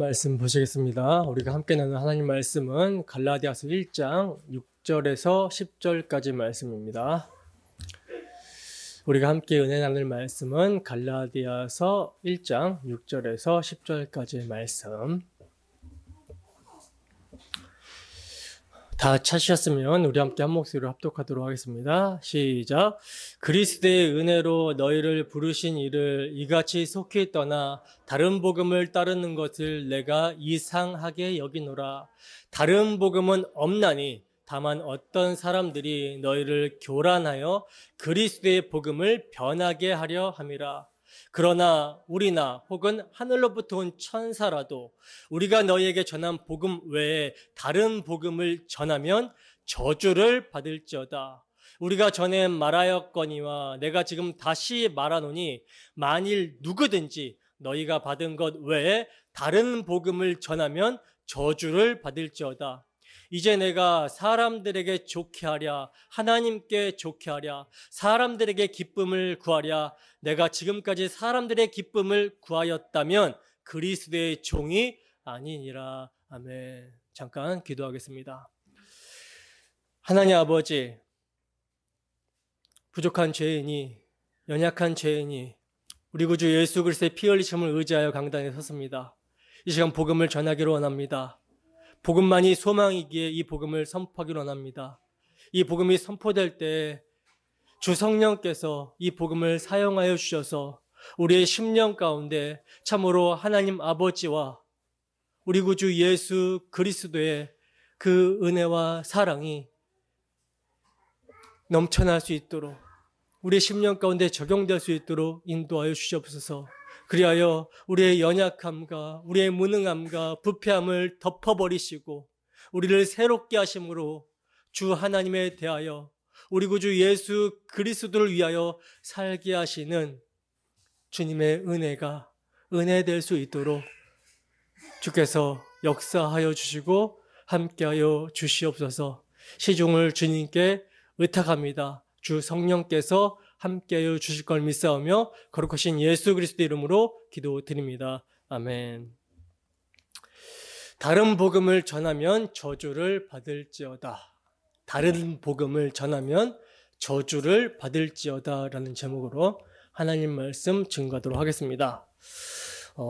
말씀 보시겠습니다. 우리가 함께 나눈 하나님 말씀은 갈라디아서 1장 6절에서 10절까지 말씀입니다. 우리가 함께 은혜 나눌 말씀은 갈라디아서 1장 6절에서 10절까지 말씀. 다 찾으셨으면 우리 함께 한 목소리로 합독하도록 하겠습니다. 시작. 그리스도의 은혜로 너희를 부르신 이를 이같이 속히 떠나 다른 복음을 따르는 것을 내가 이상하게 여기노라. 다른 복음은 없나니 다만 어떤 사람들이 너희를 교란하여 그리스도의 복음을 변하게 하려 함이라. 그러나 우리나 혹은 하늘로부터 온 천사라도 우리가 너희에게 전한 복음 외에 다른 복음을 전하면 저주를 받을지어다. 우리가 전에 말하였거니와 내가 지금 다시 말하노니 만일 누구든지 너희가 받은 것 외에 다른 복음을 전하면 저주를 받을지어다. 이제 내가 사람들에게 좋게 하랴, 하나님께 좋게 하랴, 사람들에게 기쁨을 구하랴. 내가 지금까지 사람들의 기쁨을 구하였다면 그리스도의 종이 아니니라. 아멘. 잠깐 기도하겠습니다. 하나님 아버지, 부족한 죄인이, 연약한 죄인이 우리 구주 예수 그리스도의 피 흘리심을 의지하여 강단에 섰습니다. 이 시간 복음을 전하기를 원합니다. 복음만이 소망이기에 이 복음을 선포하기를 원합니다. 이 복음이 선포될 때 주 성령께서 이 복음을 사용하여 주셔서 우리의 심령 가운데 참으로 하나님 아버지와 우리 구주 예수 그리스도의 그 은혜와 사랑이 넘쳐날 수 있도록 우리의 심령 가운데 적용될 수 있도록 인도하여 주시옵소서. 그리하여 우리의 연약함과 우리의 무능함과 부패함을 덮어버리시고 우리를 새롭게 하심으로 주 하나님에 대하여 우리 구주 예수 그리스도를 위하여 살게 하시는 주님의 은혜가 은혜될 수 있도록 주께서 역사하여 주시고 함께하여 주시옵소서. 시종을 주님께 의탁합니다. 주 성령께서 함께하여 주실 걸 믿사오며 거룩하신 예수 그리스도 이름으로 기도드립니다. 아멘. 다른 복음을 전하면 저주를 받을지어다. 다른 복음을 전하면 저주를 받을지어다 라는 제목으로 하나님 말씀 증거하도록 하겠습니다.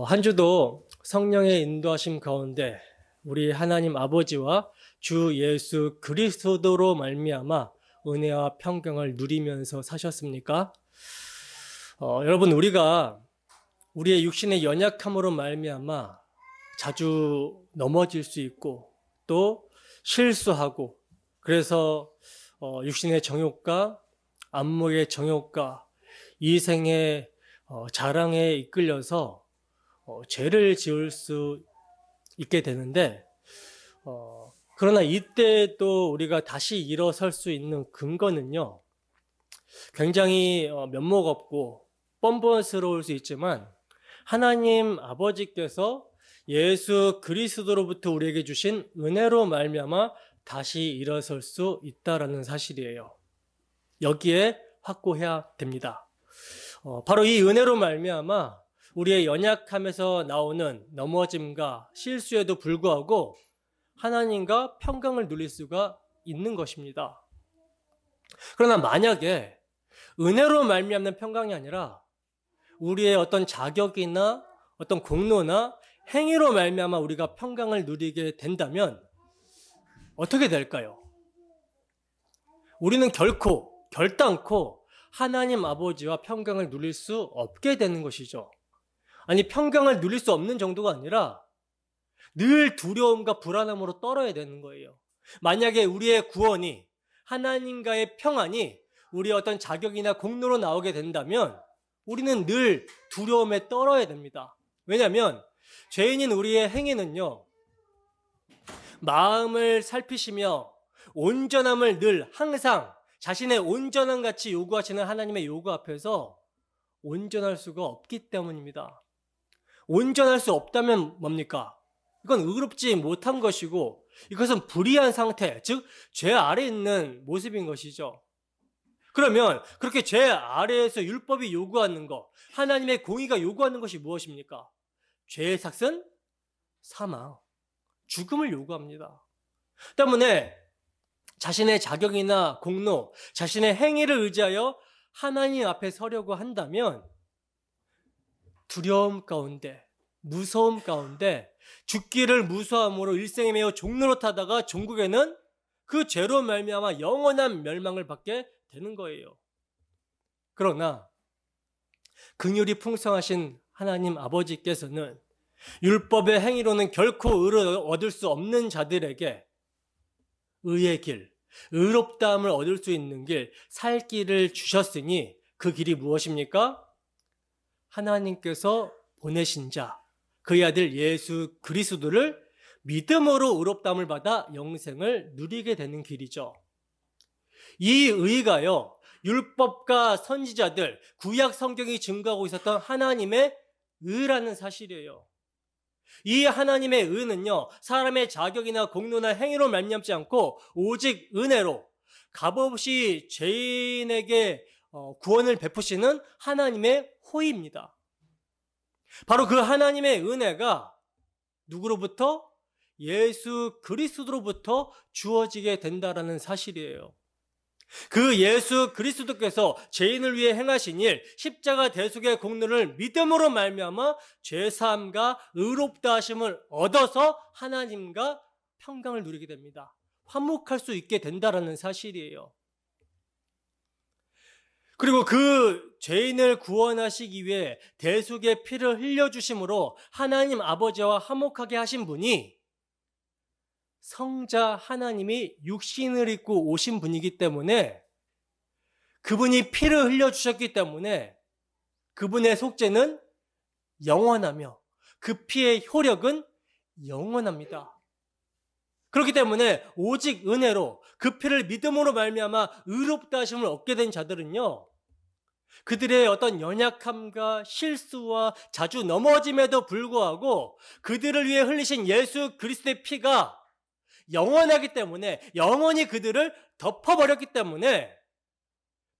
한 주도 성령의 인도하심 가운데 우리 하나님 아버지와 주 예수 그리스도로 말미암아 은혜와 평강을 누리면서 사셨습니까? 여러분, 우리가 우리의 육신의 연약함으로 말미암아 자주 넘어질 수 있고 또 실수하고 그래서 육신의 정욕과 안목의 정욕과 이생의 자랑에 이끌려서 죄를 지을 수 있게 되는데 그러나 이때 또 우리가 다시 일어설 수 있는 근거는요, 굉장히 면목 없고 뻔뻔스러울 수 있지만 하나님 아버지께서 예수 그리스도로부터 우리에게 주신 은혜로 말미암아 다시 일어설 수 있다라는 사실이에요. 여기에 확고해야 됩니다. 바로 이 은혜로 말미암아 우리의 연약함에서 나오는 넘어짐과 실수에도 불구하고 하나님과 평강을 누릴 수가 있는 것입니다. 그러나 만약에 은혜로 말미암는 평강이 아니라 우리의 어떤 자격이나 어떤 공로나 행위로 말미암아 우리가 평강을 누리게 된다면 어떻게 될까요? 우리는 결단코 하나님 아버지와 평강을 누릴 수 없게 되는 것이죠. 아니, 평강을 누릴 수 없는 정도가 아니라 늘 두려움과 불안함으로 떨어야 되는 거예요. 만약에 우리의 구원이 하나님과의 평안이 우리의 어떤 자격이나 공로로 나오게 된다면 우리는 늘 두려움에 떨어야 됩니다. 왜냐하면 죄인인 우리의 행위는요, 마음을 살피시며 온전함을 늘 항상 자신의 온전함 같이 요구하시는 하나님의 요구 앞에서 온전할 수가 없기 때문입니다. 온전할 수 없다면 뭡니까? 이건 의롭지 못한 것이고 이것은 불의한 상태, 즉 죄 아래에 있는 모습인 것이죠. 그러면 그렇게 죄 아래에서 율법이 요구하는 것, 하나님의 공의가 요구하는 것이 무엇입니까? 죄의 삭은 사망, 죽음을 요구합니다. 때문에 자신의 자격이나 공로, 자신의 행위를 의지하여 하나님 앞에 서려고 한다면 두려움 가운데, 무서움 가운데 죽기를 무서함으로 일생에 매여 종노릇하다가 종국에는 그 죄로 말미암아 영원한 멸망을 받게 되는 거예요. 그러나 긍휼이 풍성하신 하나님 아버지께서는 율법의 행위로는 결코 의를 얻을 수 없는 자들에게 의의 길, 의롭다함을 얻을 수 있는 길, 살 길을 주셨으니 그 길이 무엇입니까? 하나님께서 보내신 자, 그의 아들 예수 그리스도를 믿음으로 의롭다함을 받아 영생을 누리게 되는 길이죠. 이 의가요, 율법과 선지자들, 구약 성경이 증거하고 있었던 하나님의 의라는 사실이에요. 이 하나님의 의는요, 사람의 자격이나 공로나 행위로 말미암지 않고 오직 은혜로 값없이 죄인에게 구원을 베푸시는 하나님의 호의입니다. 바로 그 하나님의 은혜가 누구로부터? 예수 그리스도로부터 주어지게 된다라는 사실이에요. 그 예수 그리스도께서 죄인을 위해 행하신 일, 십자가 대속의 공로를 믿음으로 말미암아 죄사함과 의롭다 하심을 얻어서 하나님과 평강을 누리게 됩니다. 화목할 수 있게 된다라는 사실이에요. 그리고 그 죄인을 구원하시기 위해 대속의 피를 흘려주심으로 하나님 아버지와 화목하게 하신 분이 성자 하나님이 육신을 입고 오신 분이기 때문에, 그분이 피를 흘려주셨기 때문에 그분의 속죄는 영원하며 그 피의 효력은 영원합니다. 그렇기 때문에 오직 은혜로 그 피를 믿음으로 말미암아 의롭다 하심을 얻게 된 자들은요, 그들의 어떤 연약함과 실수와 자주 넘어짐에도 불구하고 그들을 위해 흘리신 예수 그리스도의 피가 영원하기 때문에, 영원히 그들을 덮어버렸기 때문에,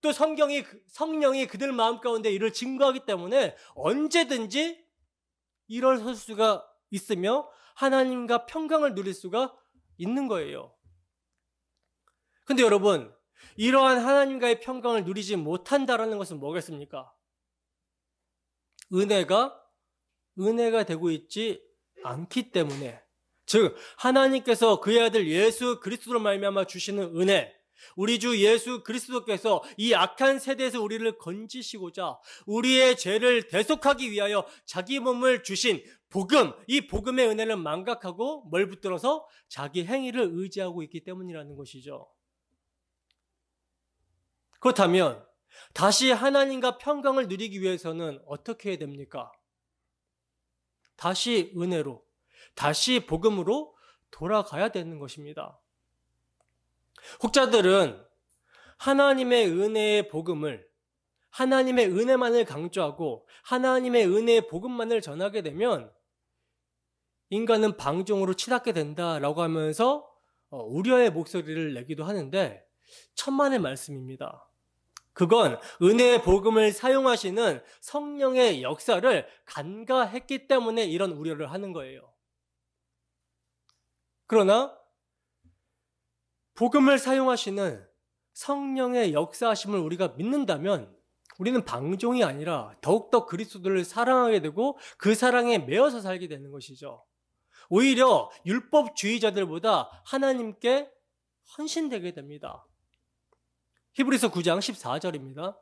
또 성령이 그들 마음 가운데 이를 증거하기 때문에 언제든지 일어설 수가 있으며 하나님과 평강을 누릴 수가 있는 거예요. 근데 여러분, 이러한 하나님과의 평강을 누리지 못한다라는 것은 뭐겠습니까? 은혜가 되고 있지 않기 때문에, 즉 하나님께서 그의 아들 예수 그리스도로 말미암아 주시는 은혜, 우리 주 예수 그리스도께서 이 악한 세대에서 우리를 건지시고자 우리의 죄를 대속하기 위하여 자기 몸을 주신 복음, 이 복음의 은혜를 망각하고 뭘 붙들어서 자기 행위를 의지하고 있기 때문이라는 것이죠. 그렇다면 다시 하나님과 평강을 누리기 위해서는 어떻게 해야 됩니까? 다시 은혜로, 다시 복음으로 돌아가야 되는 것입니다. 혹자들은 하나님의 은혜의 복음을, 하나님의 은혜만을 강조하고 하나님의 은혜의 복음만을 전하게 되면 인간은 방종으로 치닫게 된다라고 하면서 우려의 목소리를 내기도 하는데, 천만의 말씀입니다. 그건 은혜의 복음을 사용하시는 성령의 역사를 간과했기 때문에 이런 우려를 하는 거예요. 그러나 복음을 사용하시는 성령의 역사하심을 우리가 믿는다면 우리는 방종이 아니라 더욱더 그리스도를 사랑하게 되고 그 사랑에 매여서 살게 되는 것이죠. 오히려 율법주의자들보다 하나님께 헌신되게 됩니다. 히브리서 9장 14절입니다.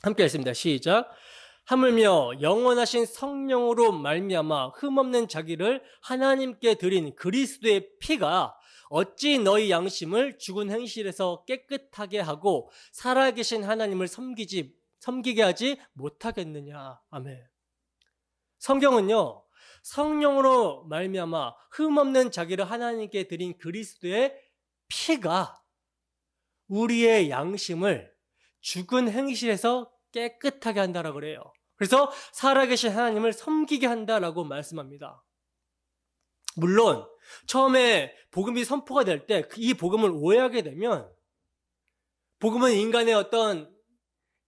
함께 읽습니다. 시작. 하물며 영원하신 성령으로 말미암아 흠없는 자기를 하나님께 드린 그리스도의 피가 어찌 너희 양심을 죽은 행실에서 깨끗하게 하고 살아계신 하나님을 섬기게 하지 못하겠느냐. 아멘. 성경은요, 성령으로 말미암아 흠없는 자기를 하나님께 드린 그리스도의 피가 우리의 양심을 죽은 행실에서 깨끗하게 한다라고 그래요. 그래서 살아계신 하나님을 섬기게 한다라고 말씀합니다. 물론 처음에 복음이 선포가 될 때 이 복음을 오해하게 되면, 복음은 인간의 어떤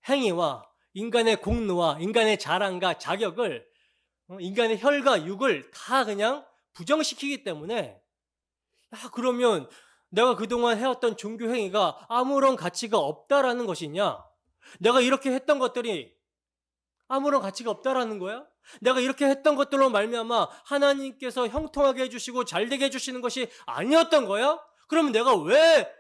행위와 인간의 공로와 인간의 자랑과 자격을 인간의 혈과 육을 다 그냥 부정시키기 때문에, 야, 그러면 내가 그동안 해왔던 종교 행위가 아무런 가치가 없다라는 것이냐? 내가 이렇게 했던 것들이 아무런 가치가 없다라는 거야? 내가 이렇게 했던 것들로 말미암아 하나님께서 형통하게 해주시고 잘되게 해주시는 것이 아니었던 거야? 그러면 내가 왜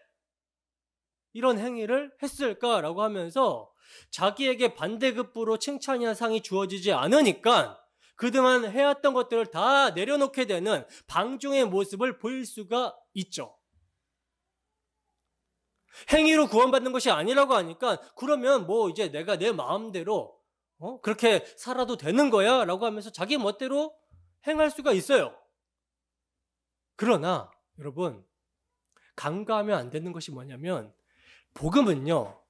이런 행위를 했을까라고 하면서 자기에게 반대급부로 칭찬이나 상이 주어지지 않으니까 그동안 해왔던 것들을 다 내려놓게 되는 방종의 모습을 보일 수가 있죠. 행위로 구원받는 것이 아니라고 하니까 그러면 뭐 이제 내가 내 마음대로 그렇게 살아도 되는 거야 라고 하면서 자기 멋대로 행할 수가 있어요. 그러나 여러분, 간과하면 안 되는 것이 뭐냐면 복음은요,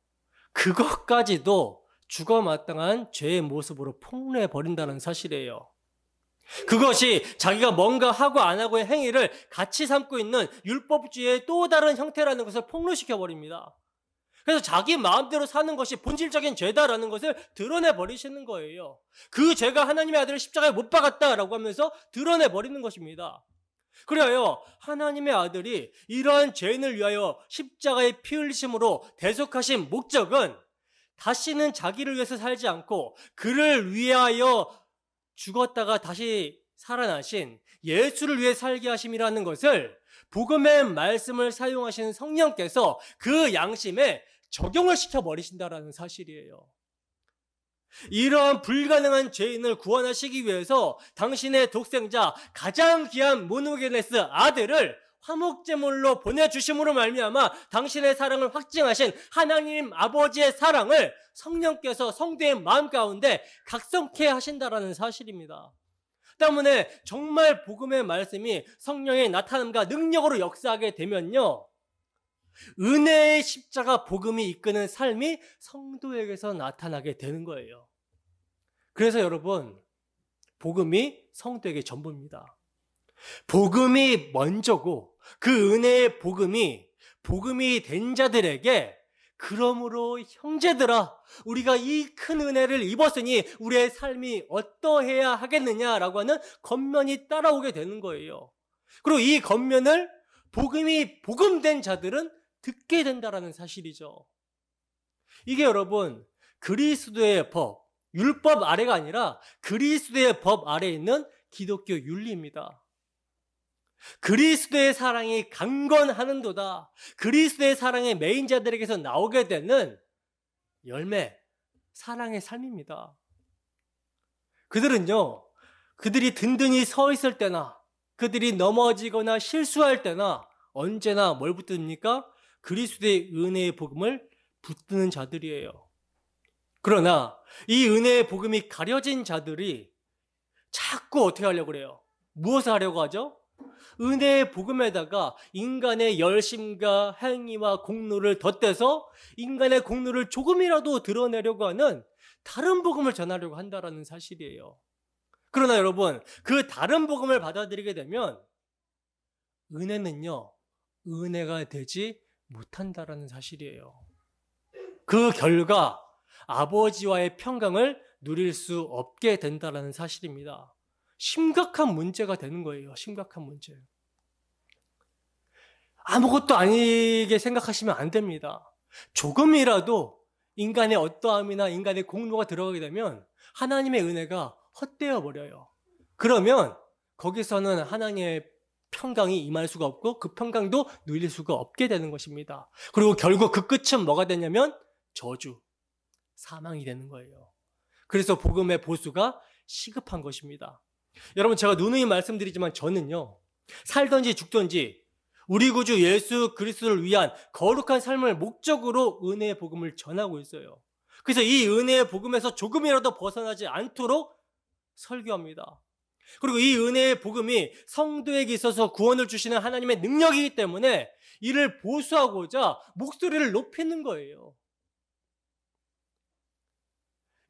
그것까지도 죽어마땅한 죄의 모습으로 폭로해버린다는 사실이에요. 그것이 자기가 뭔가 하고 안 하고의 행위를 같이 삼고 있는 율법주의의 또 다른 형태라는 것을 폭로시켜버립니다. 그래서 자기 마음대로 사는 것이 본질적인 죄다라는 것을 드러내버리시는 거예요. 그 죄가 하나님의 아들을 십자가에 못 박았다라고 하면서 드러내버리는 것입니다. 그래요, 하나님의 아들이 이러한 죄인을 위하여 십자가에 피 흘리심으로 대속하신 목적은 다시는 자기를 위해서 살지 않고 그를 위하여 죽었다가 다시 살아나신 예수를 위해 살게 하심이라는 것을 복음의 말씀을 사용하시는 성령께서 그 양심에 적용을 시켜버리신다라는 사실이에요. 이러한 불가능한 죄인을 구원하시기 위해서 당신의 독생자 가장 귀한 모노게네스 아들을 화목제물로 보내주심으로 말미암아 당신의 사랑을 확증하신 하나님 아버지의 사랑을 성령께서 성도의 마음 가운데 각성케 하신다라는 사실입니다. 때문에 정말 복음의 말씀이 성령의 나타남과 능력으로 역사하게 되면요, 은혜의 십자가 복음이 이끄는 삶이 성도에게서 나타나게 되는 거예요. 그래서 여러분, 복음이 성도에게 전부입니다. 복음이 먼저고 그 은혜의 복음이 된 자들에게 그러므로 형제들아, 우리가 이 큰 은혜를 입었으니 우리의 삶이 어떠해야 하겠느냐라고 하는 겉면이 따라오게 되는 거예요. 그리고 이 겉면을 복음이 복음된 자들은 듣게 된다라는 사실이죠. 이게 여러분, 그리스도의 법, 율법 아래가 아니라 그리스도의 법 아래에 있는 기독교 윤리입니다. 그리스도의 사랑이 강건하는도다. 그리스도의 사랑의 메인자들에게서 나오게 되는 열매, 사랑의 삶입니다. 그들은요, 그들이 든든히 서 있을 때나 그들이 넘어지거나 실수할 때나 언제나 뭘 붙듭니까? 그리스도의 은혜의 복음을 붙드는 자들이에요. 그러나 이 은혜의 복음이 가려진 자들이 자꾸 어떻게 하려고 그래요? 무엇을 하려고 하죠? 은혜의 복음에다가 인간의 열심과 행위와 공로를 덧대서 인간의 공로를 조금이라도 드러내려고 하는 다른 복음을 전하려고 한다는 사실이에요. 그러나 여러분, 그 다른 복음을 받아들이게 되면 은혜는요, 은혜가 되지 못한다는 사실이에요. 그 결과 아버지와의 평강을 누릴 수 없게 된다는 사실입니다. 심각한 문제가 되는 거예요. 심각한 문제. 아무것도 아니게 생각하시면 안 됩니다. 조금이라도 인간의 어떠함이나 인간의 공로가 들어가게 되면 하나님의 은혜가 헛되어 버려요. 그러면 거기서는 하나님의 평강이 임할 수가 없고 그 평강도 누릴 수가 없게 되는 것입니다. 그리고 결국 그 끝은 뭐가 되냐면 저주, 사망이 되는 거예요. 그래서 복음의 보수가 시급한 것입니다. 여러분, 제가 누누이 말씀드리지만 저는요, 살든지 죽든지 우리 구주 예수 그리스도를 위한 거룩한 삶을 목적으로 은혜의 복음을 전하고 있어요. 그래서 이 은혜의 복음에서 조금이라도 벗어나지 않도록 설교합니다. 그리고 이 은혜의 복음이 성도에게 있어서 구원을 주시는 하나님의 능력이기 때문에 이를 보수하고자 목소리를 높이는 거예요.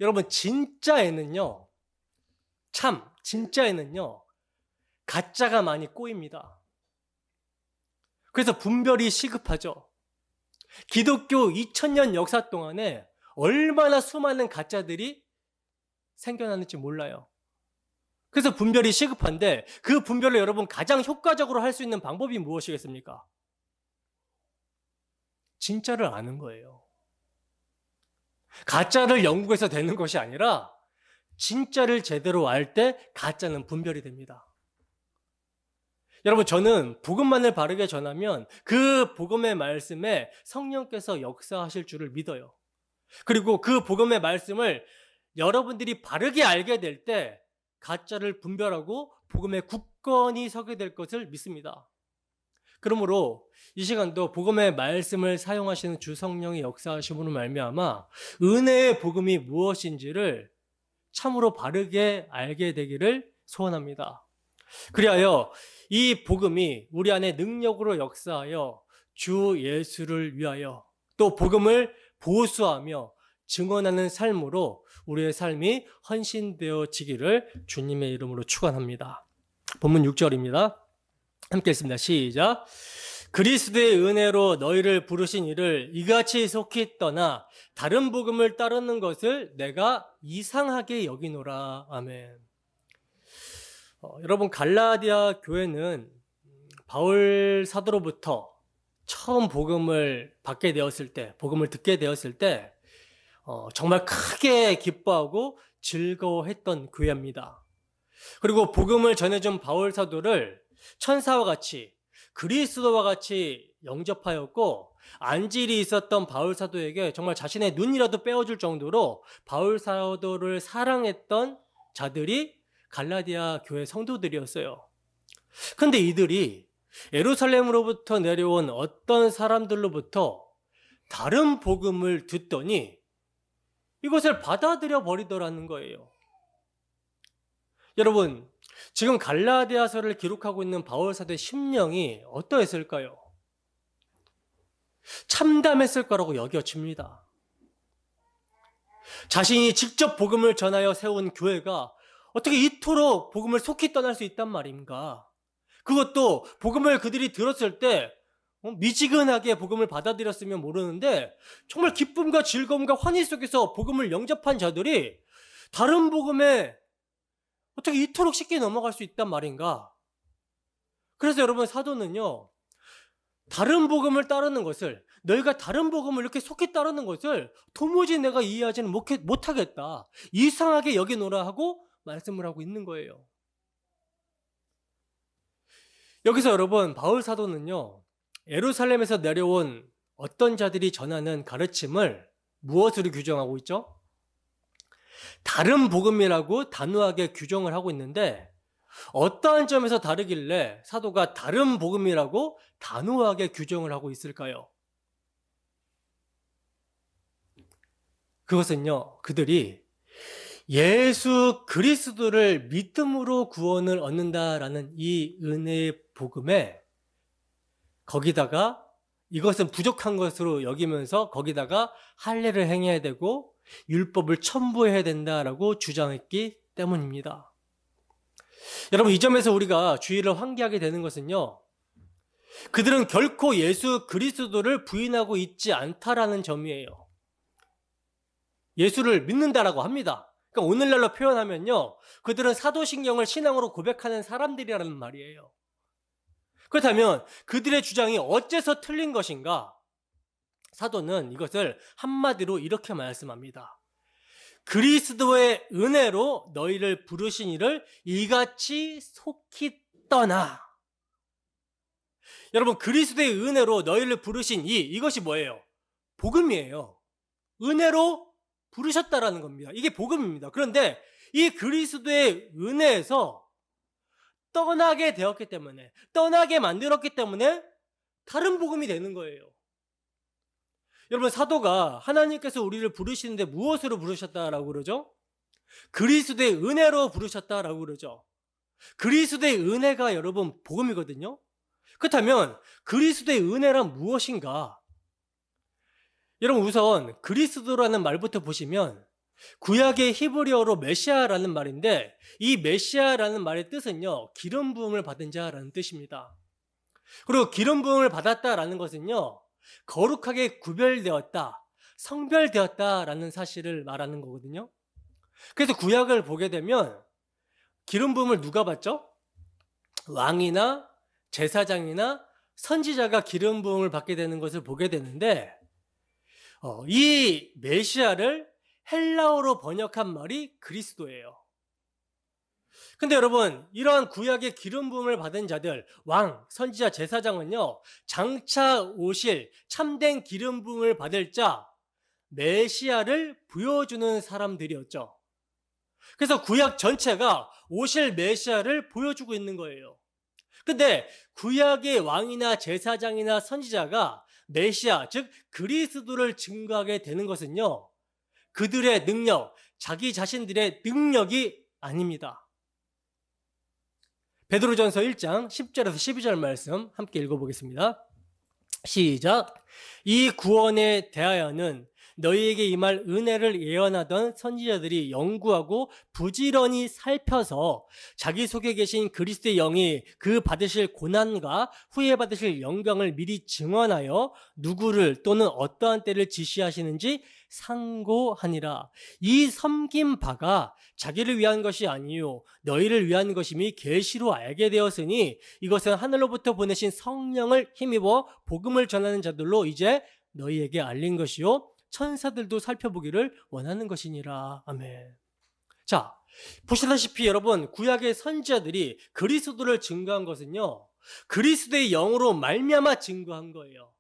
여러분, 진짜에는요, 가짜가 많이 꼬입니다. 그래서 분별이 시급하죠. 기독교 2000년 역사 동안에 얼마나 수많은 가짜들이 생겨났는지 몰라요. 그래서 분별이 시급한데 그 분별을 여러분 가장 효과적으로 할 수 있는 방법이 무엇이겠습니까? 진짜를 아는 거예요. 가짜를 영국에서 되는 것이 아니라 진짜를 제대로 알 때 가짜는 분별이 됩니다. 여러분, 저는 복음만을 바르게 전하면 그 복음의 말씀에 성령께서 역사하실 줄을 믿어요. 그리고 그 복음의 말씀을 여러분들이 바르게 알게 될 때 가짜를 분별하고 복음에 굳건히 서게 될 것을 믿습니다. 그러므로 이 시간도 복음의 말씀을 사용하시는 주 성령의 역사하심으로 말미암아 은혜의 복음이 무엇인지를 참으로 바르게 알게 되기를 소원합니다. 그리하여 이 복음이 우리 안에 능력으로 역사하여 주 예수를 위하여 또 복음을 보수하며 증언하는 삶으로 우리의 삶이 헌신되어지기를 주님의 이름으로 축원합니다. 본문 6절입니다. 함께 읽습니다. 시작. 그리스도의 은혜로 너희를 부르신 이를 이같이 속히 떠나 다른 복음을 따르는 것을 내가 이상하게 여기노라. 아멘. 여러분, 갈라디아 교회는 바울 사도로부터 처음 복음을 받게 되었을 때, 복음을 듣게 되었을 때 정말 크게 기뻐하고 즐거워했던 교회입니다. 그리고 복음을 전해준 바울 사도를 천사와 같이 그리스도와 같이 영접하였고 안질이 있었던 바울 사도에게 정말 자신의 눈이라도 빼어줄 정도로 바울 사도를 사랑했던 자들이 갈라디아 교회 성도들이었어요. 근데 이들이 예루살렘으로부터 내려온 어떤 사람들로부터 다른 복음을 듣더니 이것을 받아들여 버리더라는 거예요. 여러분, 지금 갈라디아서를 기록하고 있는 바울 사도의 심령이 어떠했을까요? 참담했을 거라고 여겨집니다. 자신이 직접 복음을 전하여 세운 교회가 어떻게 이토록 복음을 속히 떠날 수 있단 말인가? 그것도 복음을 그들이 들었을 때 미지근하게 복음을 받아들였으면 모르는데 정말 기쁨과 즐거움과 환희 속에서 복음을 영접한 자들이 다른 복음에 어떻게 이토록 쉽게 넘어갈 수 있단 말인가? 그래서 여러분, 사도는요, 다른 복음을 따르는 것을, 너희가 다른 복음을 이렇게 속히 따르는 것을 도무지 내가 이해하지는 못하겠다, 이상하게 여기노라 하고 말씀을 하고 있는 거예요. 여기서 여러분, 바울 사도는요, 예루살렘에서 내려온 어떤 자들이 전하는 가르침을 무엇으로 규정하고 있죠? 다른 복음이라고 단호하게 규정을 하고 있는데 어떠한 점에서 다르길래 사도가 다른 복음이라고 단호하게 규정을 하고 있을까요? 그것은요, 그들이 예수 그리스도를 믿음으로 구원을 얻는다라는 이 은혜의 복음에 거기다가 이것은 부족한 것으로 여기면서 거기다가 할례를 행해야 되고 율법을 첨부해야 된다라고 주장했기 때문입니다. 여러분, 이 점에서 우리가 주의를 환기하게 되는 것은요, 그들은 결코 예수 그리스도를 부인하고 있지 않다라는 점이에요. 예수를 믿는다라고 합니다. 그러니까 오늘날로 표현하면요, 그들은 사도신경을 신앙으로 고백하는 사람들이라는 말이에요. 그렇다면 그들의 주장이 어째서 틀린 것인가? 사도는 이것을 한마디로 이렇게 말씀합니다. 그리스도의 은혜로 너희를 부르신 이를 이같이 속히 떠나. 여러분, 그리스도의 은혜로 너희를 부르신 이것이 뭐예요? 복음이에요. 은혜로 부르셨다라는 겁니다. 이게 복음입니다. 그런데 이 그리스도의 은혜에서 떠나게 되었기 때문에, 떠나게 만들었기 때문에 다른 복음이 되는 거예요. 여러분, 사도가 하나님께서 우리를 부르시는데 무엇으로 부르셨다라고 그러죠? 그리스도의 은혜로 부르셨다라고 그러죠. 그리스도의 은혜가 여러분 복음이거든요. 그렇다면 그리스도의 은혜란 무엇인가? 여러분, 우선 그리스도라는 말부터 보시면 구약의 히브리어로 메시아라는 말인데 이 메시아라는 말의 뜻은요, 기름 부음을 받은 자라는 뜻입니다. 그리고 기름 부음을 받았다라는 것은요, 거룩하게 구별되었다, 성별되었다라는 사실을 말하는 거거든요. 그래서 구약을 보게 되면 기름 부음을 누가 받죠? 왕이나 제사장이나 선지자가 기름 부음을 받게 되는 것을 보게 되는데, 이 메시아를 헬라어로 번역한 말이 그리스도예요. 근데 여러분, 이러한 구약의 기름 부음을 받은 자들, 왕, 선지자, 제사장은요, 장차 오실 참된 기름 부음을 받을 자 메시아를 보여주는 사람들이었죠. 그래서 구약 전체가 오실 메시아를 보여주고 있는 거예요. 근데 구약의 왕이나 제사장이나 선지자가 메시아, 즉 그리스도를 증거하게 되는 것은요, 그들의 능력, 자기 자신들의 능력이 아닙니다. 베드로전서 1장 10절에서 12절 말씀 함께 읽어보겠습니다. 시작. 이 구원에 대하여는 너희에게 임할 은혜를 예언하던 선지자들이 연구하고 부지런히 살펴서 자기 속에 계신 그리스도의 영이 그 받으실 고난과 후에 받으실 영광을 미리 증언하여 누구를 또는 어떠한 때를 지시하시는지 상고하니라. 이 섬긴 바가 자기를 위한 것이 아니요 너희를 위한 것임이 계시로 알게 되었으니 이것은 하늘로부터 보내신 성령을 힘입어 복음을 전하는 자들로 이제 너희에게 알린 것이요 천사들도 살펴보기를 원하는 것이니라. 아멘. 자, 보시다시피 여러분, 구약의 선지자들이 그리스도를 증거한 것은요, 그리스도의 영으로 말미암아 증거한 거예요.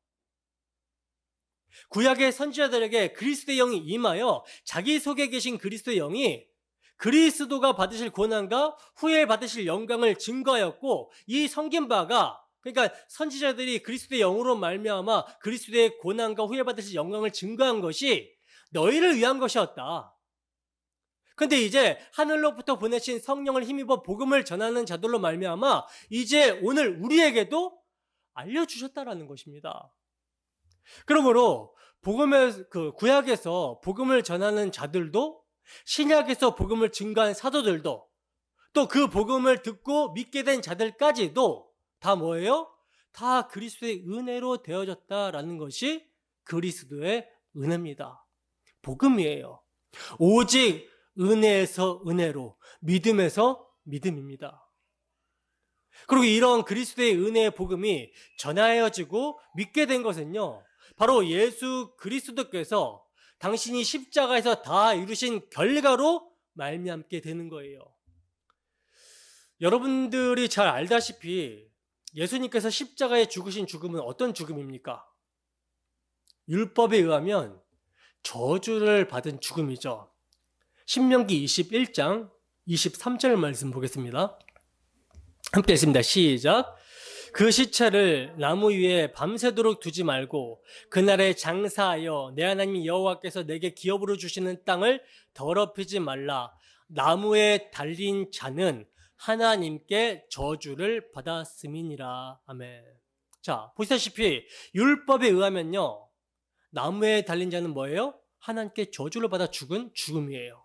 구약의 선지자들에게 그리스도의 영이 임하여 자기 속에 계신 그리스도의 영이 그리스도가 받으실 고난과 후에 받으실 영광을 증거하였고, 이 섬긴 바가, 그러니까 선지자들이 그리스도의 영으로 말미암아 그리스도의 고난과 후에 받으실 영광을 증거한 것이 너희를 위한 것이었다. 근데 이제 하늘로부터 보내신 성령을 힘입어 복음을 전하는 자들로 말미암아 이제 오늘 우리에게도 알려주셨다라는 것입니다. 그러므로 구약에서 복음을 전하는 자들도, 신약에서 복음을 증거한 사도들도, 또 그 복음을 듣고 믿게 된 자들까지도 다 뭐예요? 다 그리스도의 은혜로 되어졌다라는 것이 그리스도의 은혜입니다. 복음이에요. 오직 은혜에서 은혜로, 믿음에서 믿음입니다. 그리고 이런 그리스도의 은혜의 복음이 전하여지고 믿게 된 것은요, 바로 예수 그리스도께서 당신이 십자가에서 다 이루신 결과로 말미암게 되는 거예요. 여러분들이 잘 알다시피 예수님께서 십자가에 죽으신 죽음은 어떤 죽음입니까? 율법에 의하면 저주를 받은 죽음이죠. 신명기 21장 23절 말씀 보겠습니다. 함께 읽습니다. 시작. 그 시체를 나무 위에 밤새도록 두지 말고 그날에 장사하여 내 하나님 여호와께서 내게 기업으로 주시는 땅을 더럽히지 말라. 나무에 달린 자는 하나님께 저주를 받았음이니라. 아멘. 자, 보시다시피 율법에 의하면요, 나무에 달린 자는 뭐예요? 하나님께 저주를 받아 죽은 죽음이에요.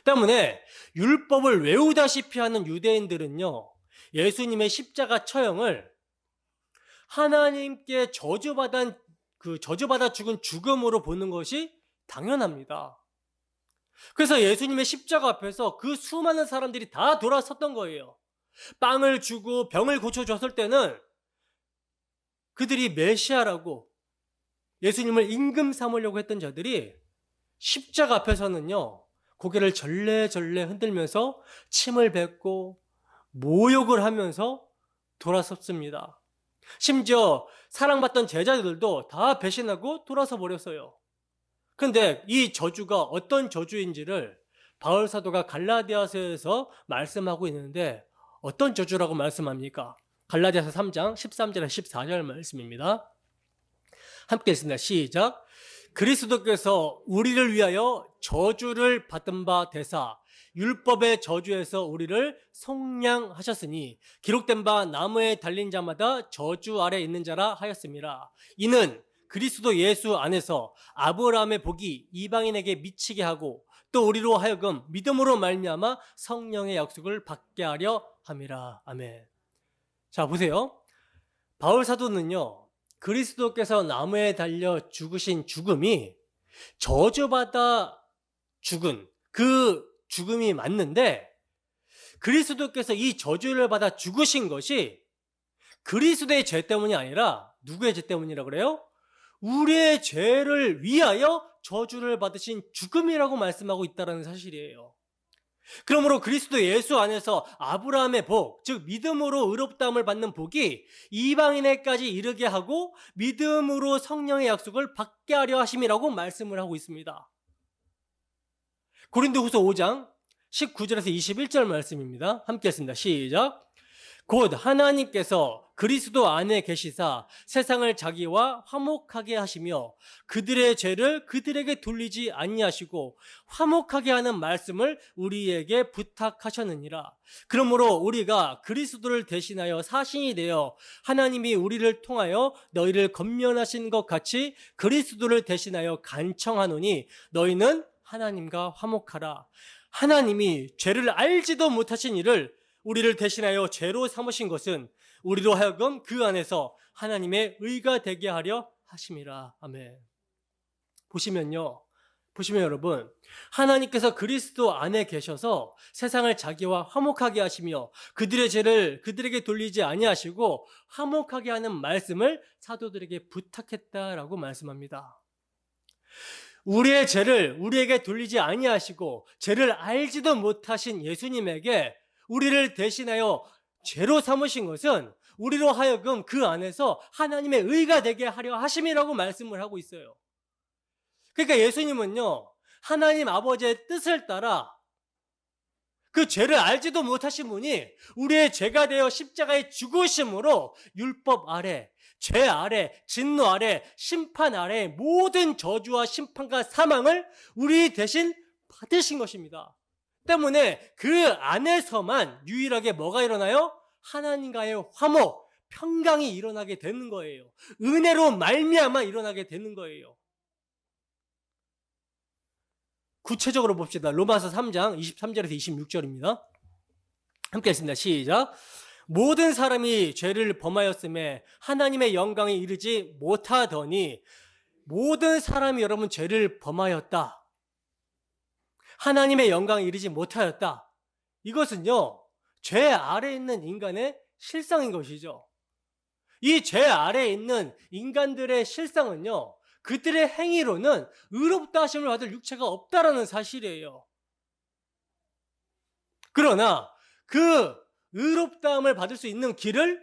때문에 율법을 외우다시피 하는 유대인들은요, 예수님의 십자가 처형을 하나님께 저주받아 죽은 죽음으로 보는 것이 당연합니다. 그래서 예수님의 십자가 앞에서 그 수많은 사람들이 다 돌아섰던 거예요. 빵을 주고 병을 고쳐줬을 때는 그들이 메시아라고 예수님을 임금 삼으려고 했던 자들이 십자가 앞에서는요, 고개를 절레절레 흔들면서 침을 뱉고 모욕을 하면서 돌아섰습니다. 심지어 사랑받던 제자들도 다 배신하고 돌아서 버렸어요. 그런데 이 저주가 어떤 저주인지를 바울 사도가 갈라디아서에서 말씀하고 있는데 어떤 저주라고 말씀합니까? 갈라디아서 3장 13절에서 14절 말씀입니다. 함께 읽습니다. 시작. 그리스도께서 우리를 위하여 저주를 받은 바 되사 율법의 저주에서 우리를 속량하셨으니 기록된 바 나무에 달린 자마다 저주 아래 있는 자라 하였습니다. 이는 그리스도 예수 안에서 아브라함의 복이 이방인에게 미치게 하고 또 우리로 하여금 믿음으로 말미암아 성령의 약속을 받게 하려 함이라. 아멘. 자, 보세요. 바울 사도는요, 그리스도께서 나무에 달려 죽으신 죽음이 저주받아 죽은 그 죽음이 맞는데, 그리스도께서 이 저주를 받아 죽으신 것이 그리스도의 죄 때문이 아니라 누구의 죄 때문이라고 그래요? 우리의 죄를 위하여 저주를 받으신 죽음이라고 말씀하고 있다는 사실이에요. 그러므로 그리스도 예수 안에서 아브라함의 복, 즉 믿음으로 의롭다함을 받는 복이 이방인에까지 이르게 하고 믿음으로 성령의 약속을 받게 하려 하심이라고 말씀을 하고 있습니다. 고린도후서 5장 19절에서 21절 말씀입니다. 함께 했습니다. 시작. 곧 하나님께서 그리스도 안에 계시사 세상을 자기와 화목하게 하시며 그들의 죄를 그들에게 돌리지 아니하시고 화목하게 하는 말씀을 우리에게 부탁하셨느니라. 그러므로 우리가 그리스도를 대신하여 사신이 되어 하나님이 우리를 통하여 너희를 권면하신 것 같이 그리스도를 대신하여 간청하노니 너희는 하나님과 화목하라. 하나님이 죄를 알지도 못하신 이를 우리를 대신하여 죄로 삼으신 것은 우리로 하여금 그 안에서 하나님의 의가 되게 하려 하심이라. 아멘. 보시면 여러분, 하나님께서 그리스도 안에 계셔서 세상을 자기와 화목하게 하시며 그들의 죄를 그들에게 돌리지 아니하시고 화목하게 하는 말씀을 사도들에게 부탁했다라고 말씀합니다. 우리의 죄를 우리에게 돌리지 아니하시고 죄를 알지도 못하신 예수님에게 우리를 대신하여 죄로 삼으신 것은 우리로 하여금 그 안에서 하나님의 의가 되게 하려 하심이라고 말씀을 하고 있어요. 그러니까 예수님은요, 하나님 아버지의 뜻을 따라 그 죄를 알지도 못하신 분이 우리의 죄가 되어 십자가에 죽으심으로 율법 아래, 죄 아래, 진노 아래, 심판 아래 모든 저주와 심판과 사망을 우리 대신 받으신 것입니다. 때문에 그 안에서만 유일하게 뭐가 일어나요? 하나님과의 화목, 평강이 일어나게 되는 거예요. 은혜로 말미암아 일어나게 되는 거예요. 구체적으로 봅시다. 로마서 3장 23절에서 26절입니다. 함께 했습니다. 시작. 모든 사람이 죄를 범하였음에 하나님의 영광에 이르지 못하더니 모든 사람이 여러분 죄를 범하였다. 하나님의 영광에 이르지 못하였다. 이것은요, 죄 아래에 있는 인간의 실상인 것이죠. 이 죄 아래에 있는 인간들의 실상은요, 그들의 행위로는 의롭다 하심을 받을 육체가 없다라는 사실이에요. 그러나 그 의롭다함을 받을 수 있는 길을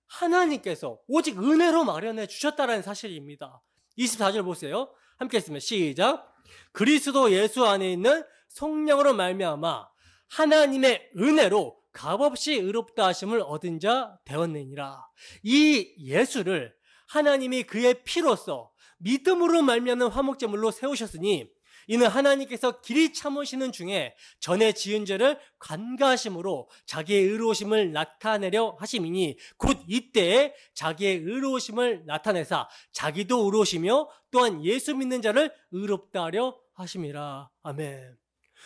하나님께서 오직 은혜로 마련해 주셨다라는 사실입니다. 24절 보세요. 함께 했습니다. 시작. 그리스도 예수 안에 있는 성령으로 말미암아 하나님의 은혜로 값없이 의롭다 하심을 얻은 자 되었느니라. 이 예수를 하나님이 그의 피로써 믿음으로 말미암는 화목제물로 세우셨으니 이는 하나님께서 길이 참으시는 중에 전에 지은 죄를 관가하심으로 자기의 의로우심을 나타내려 하심이니 곧 이때에 자기의 의로우심을 나타내사 자기도 의로우시며 또한 예수 믿는 자를 의롭다 하려 하심이라. 아멘.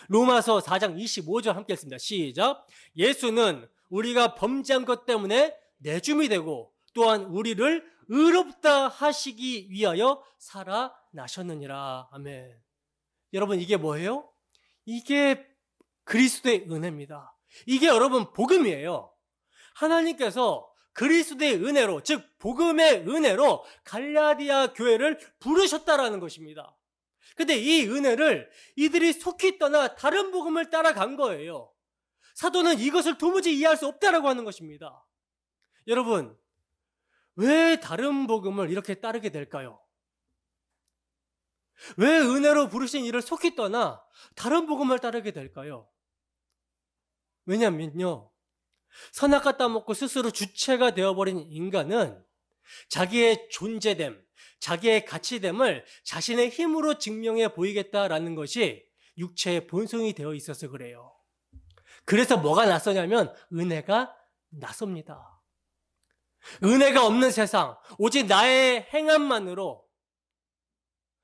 로마서 4장 25절 함께 했습니다. 시작. 예수는 우리가 범죄한 것 때문에 내줌이 되고 또한 우리를 의롭다 하시기 위하여 살아나셨느니라. 아멘. 여러분, 이게 뭐예요? 이게 그리스도의 은혜입니다. 이게 여러분 복음이에요. 하나님께서 그리스도의 은혜로, 즉 복음의 은혜로 갈라디아 교회를 부르셨다라는 것입니다. 근데 이 은혜를 이들이 속히 떠나 다른 복음을 따라간 거예요. 사도는 이것을 도무지 이해할 수 없다라고 하는 것입니다. 여러분, 왜 다른 복음을 이렇게 따르게 될까요? 왜 은혜로 부르신 이를 속히 떠나 다른 복음을 따르게 될까요? 왜냐면요, 선악과 따먹고 스스로 주체가 되어버린 인간은 자기의 존재됨, 자기의 가치됨을 자신의 힘으로 증명해 보이겠다라는 것이 육체의 본성이 되어 있어서 그래요. 그래서 뭐가 낯서냐면 은혜가 낯섭니다. 은혜가 없는 세상, 오직 나의 행함만으로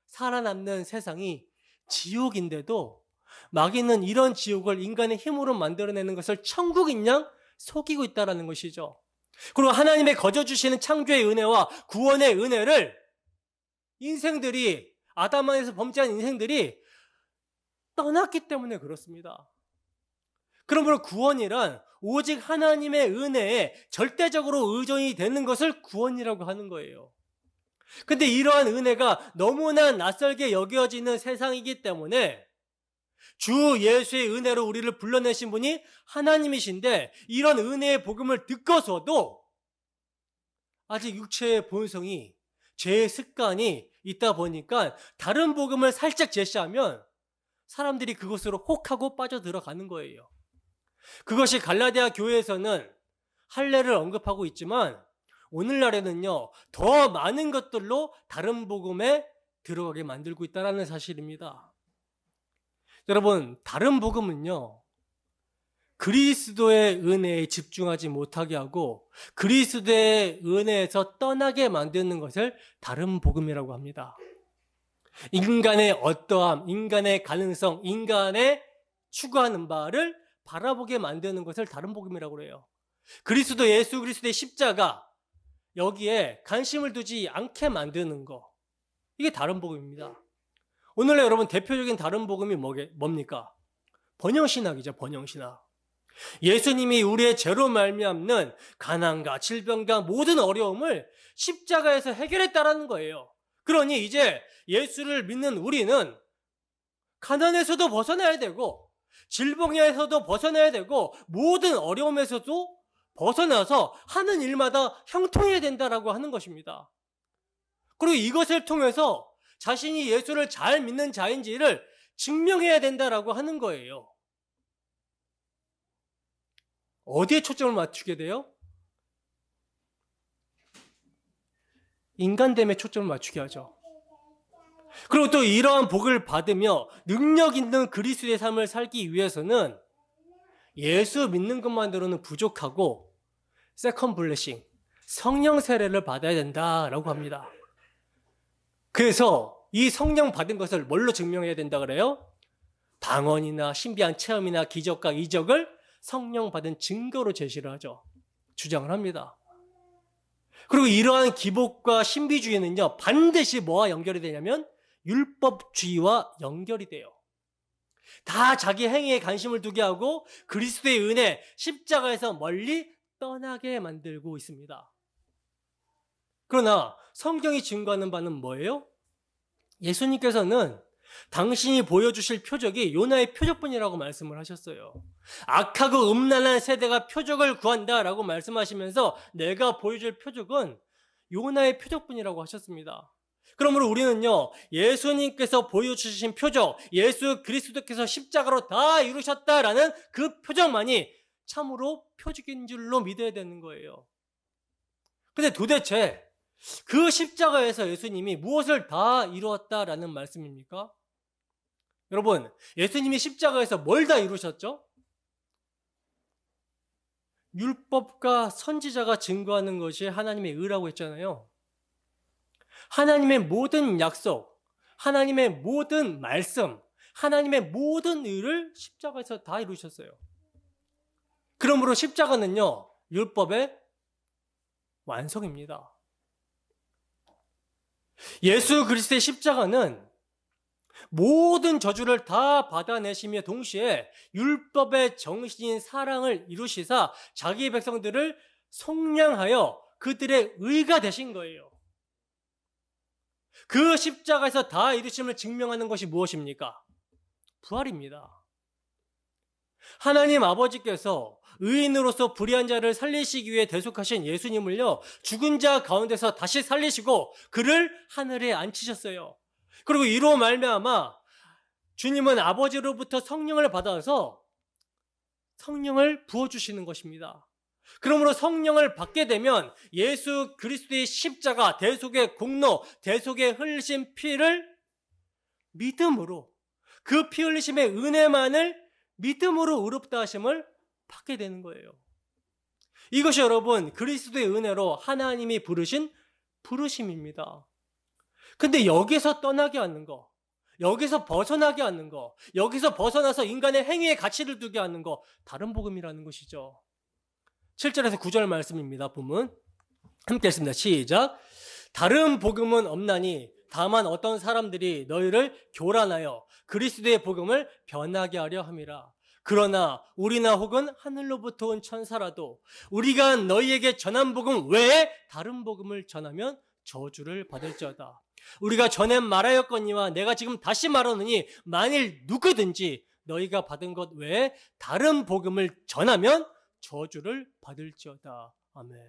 살아남는 세상이 지옥인데도 마귀는 이런 지옥을 인간의 힘으로 만들어내는 것을 천국인 양 속이고 있다는 것이죠. 그리고 하나님의 거저주시는 창조의 은혜와 구원의 은혜를 인생들이, 아담 안에서 범죄한 인생들이 떠났기 때문에 그렇습니다. 그러므로 구원이란 오직 하나님의 은혜에 절대적으로 의존이 되는 것을 구원이라고 하는 거예요. 근데 이러한 은혜가 너무나 낯설게 여겨지는 세상이기 때문에 주 예수의 은혜로 우리를 불러내신 분이 하나님이신데 이런 은혜의 복음을 듣고서도 아직 육체의 본성이, 죄의 습관이 있다 보니까 다른 복음을 살짝 제시하면 사람들이 그것으로 혹하고 빠져들어가는 거예요. 그것이 갈라디아 교회에서는 할례를 언급하고 있지만 오늘날에는요, 더 많은 것들로 다른 복음에 들어가게 만들고 있다는 사실입니다. 여러분, 다른 복음은요, 그리스도의 은혜에 집중하지 못하게 하고 그리스도의 은혜에서 떠나게 만드는 것을 다른 복음이라고 합니다. 인간의 어떠함, 인간의 가능성, 인간의 추구하는 바를 바라보게 만드는 것을 다른 복음이라고 해요. 그리스도 예수 그리스도의 십자가, 여기에 관심을 두지 않게 만드는 거, 이게 다른 복음입니다. 오늘날 여러분 대표적인 다른 복음이 뭡니까? 번영신학이죠. 번영신학. 예수님이 우리의 죄로 말미암는 가난과 질병과 모든 어려움을 십자가에서 해결했다라는 거예요. 그러니 이제 예수를 믿는 우리는 가난에서도 벗어나야 되고 질병에서도 벗어나야 되고 모든 어려움에서도 벗어나서 하는 일마다 형통해야 된다라고 하는 것입니다. 그리고 이것을 통해서 자신이 예수를 잘 믿는 자인지를 증명해야 된다라고 하는 거예요. 어디에 초점을 맞추게 돼요? 인간됨에 초점을 맞추게 하죠. 그리고 또 이러한 복을 받으며 능력 있는 그리스도의 삶을 살기 위해서는 예수 믿는 것만으로는 부족하고 세컨 블레싱, 성령 세례를 받아야 된다라고 합니다. 그래서 이 성령 받은 것을 뭘로 증명해야 된다 그래요? 방언이나 신비한 체험이나 기적과 이적을 성령 받은 증거로 제시를 하죠. 주장을 합니다. 그리고 이러한 기복과 신비주의는요, 반드시 뭐와 연결이 되냐면 율법주의와 연결이 돼요. 다 자기 행위에 관심을 두게 하고 그리스도의 은혜, 십자가에서 멀리 떠나게 만들고 있습니다. 그러나 성경이 증거하는 바는 뭐예요? 예수님께서는 당신이 보여주실 표적이 요나의 표적뿐이라고 말씀을 하셨어요. 악하고 음란한 세대가 표적을 구한다라고 말씀하시면서 내가 보여줄 표적은 요나의 표적뿐이라고 하셨습니다. 그러므로 우리는요, 예수님께서 보여주신 표적, 예수 그리스도께서 십자가로 다 이루셨다라는 그 표적만이 참으로 표적인 줄로 믿어야 되는 거예요. 근데 도대체 그 십자가에서 예수님이 무엇을 다 이루었다라는 말씀입니까? 여러분, 예수님이 십자가에서 뭘 다 이루셨죠? 율법과 선지자가 증거하는 것이 하나님의 의라고 했잖아요. 하나님의 모든 약속, 하나님의 모든 말씀, 하나님의 모든 의를 십자가에서 다 이루셨어요. 그러므로 십자가는요, 율법의 완성입니다. 예수 그리스도의 십자가는 모든 저주를 다 받아내시며 동시에 율법의 정신인 사랑을 이루시사 자기 백성들을 속량하여 그들의 의가 되신 거예요. 그 십자가에서 다 이루심을 증명하는 것이 무엇입니까? 부활입니다. 하나님 아버지께서 의인으로서 불의한 자를 살리시기 위해 대속하신 예수님을요, 죽은 자 가운데서 다시 살리시고 그를 하늘에 앉히셨어요. 그리고 이로 말미암아 주님은 아버지로부터 성령을 받아서 성령을 부어주시는 것입니다. 그러므로 성령을 받게 되면 예수 그리스도의 십자가, 대속의 공로, 대속의 흘리신 피를 믿음으로, 그 피 흘리심의 은혜만을 믿음으로 의롭다 하심을 받게 되는 거예요. 이것이 여러분 그리스도의 은혜로 하나님이 부르신 부르심입니다. 근데 여기서 떠나게 하는 거, 여기서 벗어나게 하는 거, 여기서 벗어나서 인간의 행위에 가치를 두게 하는 거, 다른 복음이라는 것이죠. 7절에서 9절 말씀입니다. 보면 함께 읽습니다. 시작. 다른 복음은 없나니 다만 어떤 사람들이 너희를 교란하여 그리스도의 복음을 변하게 하려 함이라. 그러나 우리나 혹은 하늘로부터 온 천사라도 우리가 너희에게 전한 복음 외에 다른 복음을 전하면 저주를 받을지어다. 우리가 전에 말하였거니와 내가 지금 다시 말하노니 만일 누구든지 너희가 받은 것 외에 다른 복음을 전하면 저주를 받을지어다. 아멘.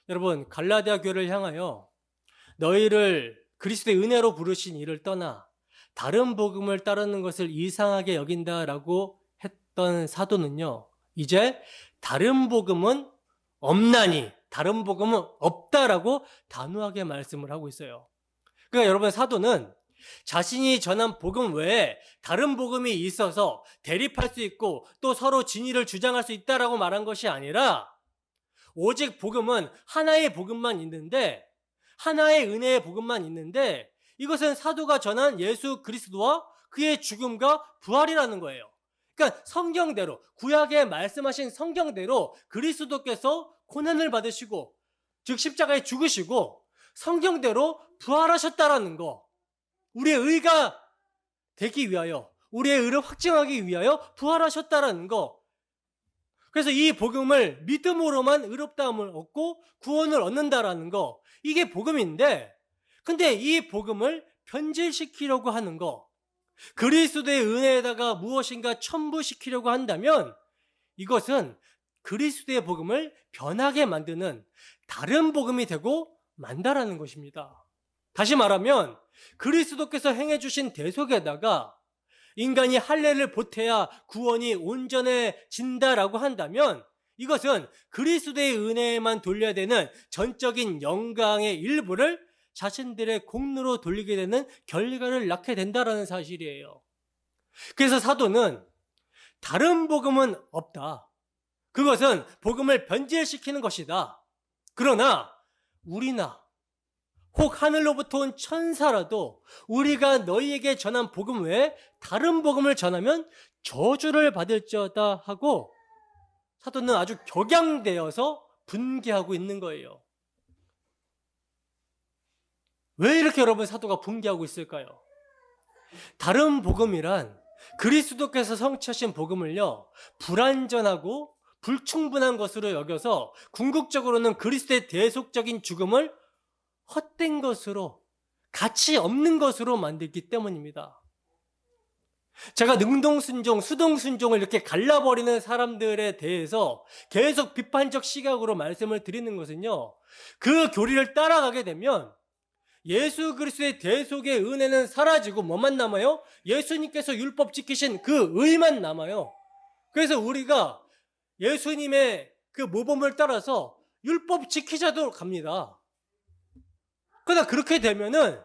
여러분, 갈라디아 교회를 향하여 너희를 그리스도의 은혜로 부르신 이를 떠나 다른 복음을 따르는 것을 이상하게 여긴다라고 했던 사도는요, 이제 다른 복음은 없나니, 다른 복음은 없다라고 단호하게 말씀을 하고 있어요. 그러니까 여러분, 사도는 자신이 전한 복음 외에 다른 복음이 있어서 대립할 수 있고 또 서로 진위를 주장할 수 있다라고 말한 것이 아니라 오직 복음은 하나의 복음만 있는데, 하나의 은혜의 복음만 있는데, 이것은 사도가 전한 예수 그리스도와 그의 죽음과 부활이라는 거예요. 그러니까 성경대로, 구약에 말씀하신 성경대로 그리스도께서 고난을 받으시고, 즉 십자가에 죽으시고 성경대로 부활하셨다라는 거, 우리의 의가 되기 위하여, 우리의 의를 확증하기 위하여 부활하셨다라는 거. 그래서 이 복음을 믿음으로만 의롭다함을 얻고 구원을 얻는다라는 거, 이게 복음인데, 근데 이 복음을 변질시키려고 하는 거, 그리스도의 은혜에다가 무엇인가 첨부시키려고 한다면 이것은 그리스도의 복음을 변하게 만드는 다른 복음이 되고 만다라는 것입니다. 다시 말하면 그리스도께서 행해주신 대속에다가 인간이 할례를 보태야 구원이 온전해진다라고 한다면 이것은 그리스도의 은혜에만 돌려야 되는 전적인 영광의 일부를 자신들의 공로로 돌리게 되는 결과를 낳게 된다라는 사실이에요. 그래서 사도는 다른 복음은 없다. 그것은 복음을 변질시키는 것이다. 그러나 우리나 혹 하늘로부터 온 천사라도 우리가 너희에게 전한 복음 외에 다른 복음을 전하면 저주를 받을지어다 하고 사도는 아주 격양되어서 분개하고 있는 거예요. 왜 이렇게 여러분 사도가 분개하고 있을까요? 다른 복음이란 그리스도께서 성취하신 복음을요, 불완전하고 불충분한 것으로 여겨서 궁극적으로는 그리스도의 대속적인 죽음을 헛된 것으로, 가치 없는 것으로 만들기 때문입니다. 제가 능동순종, 수동순종을 이렇게 갈라버리는 사람들에 대해서 계속 비판적 시각으로 말씀을 드리는 것은요, 그 교리를 따라가게 되면 예수 그리스도의 대속의 은혜는 사라지고 뭐만 남아요? 예수님께서 율법 지키신 그 의만 남아요. 그래서 우리가 예수님의 그 모범을 따라서 율법 지키자도 갑니다. 그러나 그렇게 되면은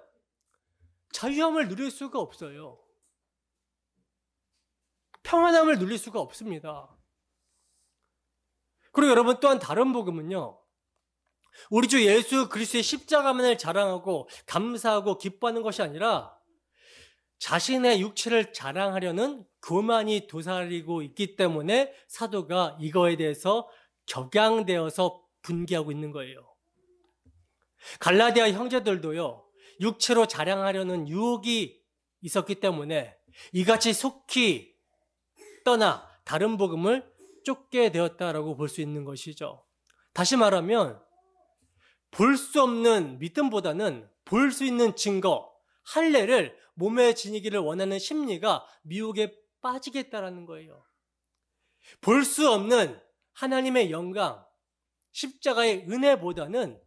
자유함을 누릴 수가 없어요. 평안함을 누릴 수가 없습니다. 그리고 여러분, 또한 다른 복음은요, 우리 주 예수 그리스도의 십자가만을 자랑하고 감사하고 기뻐하는 것이 아니라 자신의 육체를 자랑하려는 교만이 도사리고 있기 때문에 사도가 이거에 대해서 격양되어서 분개하고 있는 거예요. 갈라디아 형제들도요, 육체로 자랑하려는 유혹이 있었기 때문에 이같이 속히 떠나 다른 복음을 쫓게 되었다라고 볼 수 있는 것이죠. 다시 말하면 볼 수 없는 믿음보다는 볼 수 있는 증거, 할례를 몸에 지니기를 원하는 심리가 미혹에 빠지겠다라는 거예요. 볼 수 없는 하나님의 영광, 십자가의 은혜보다는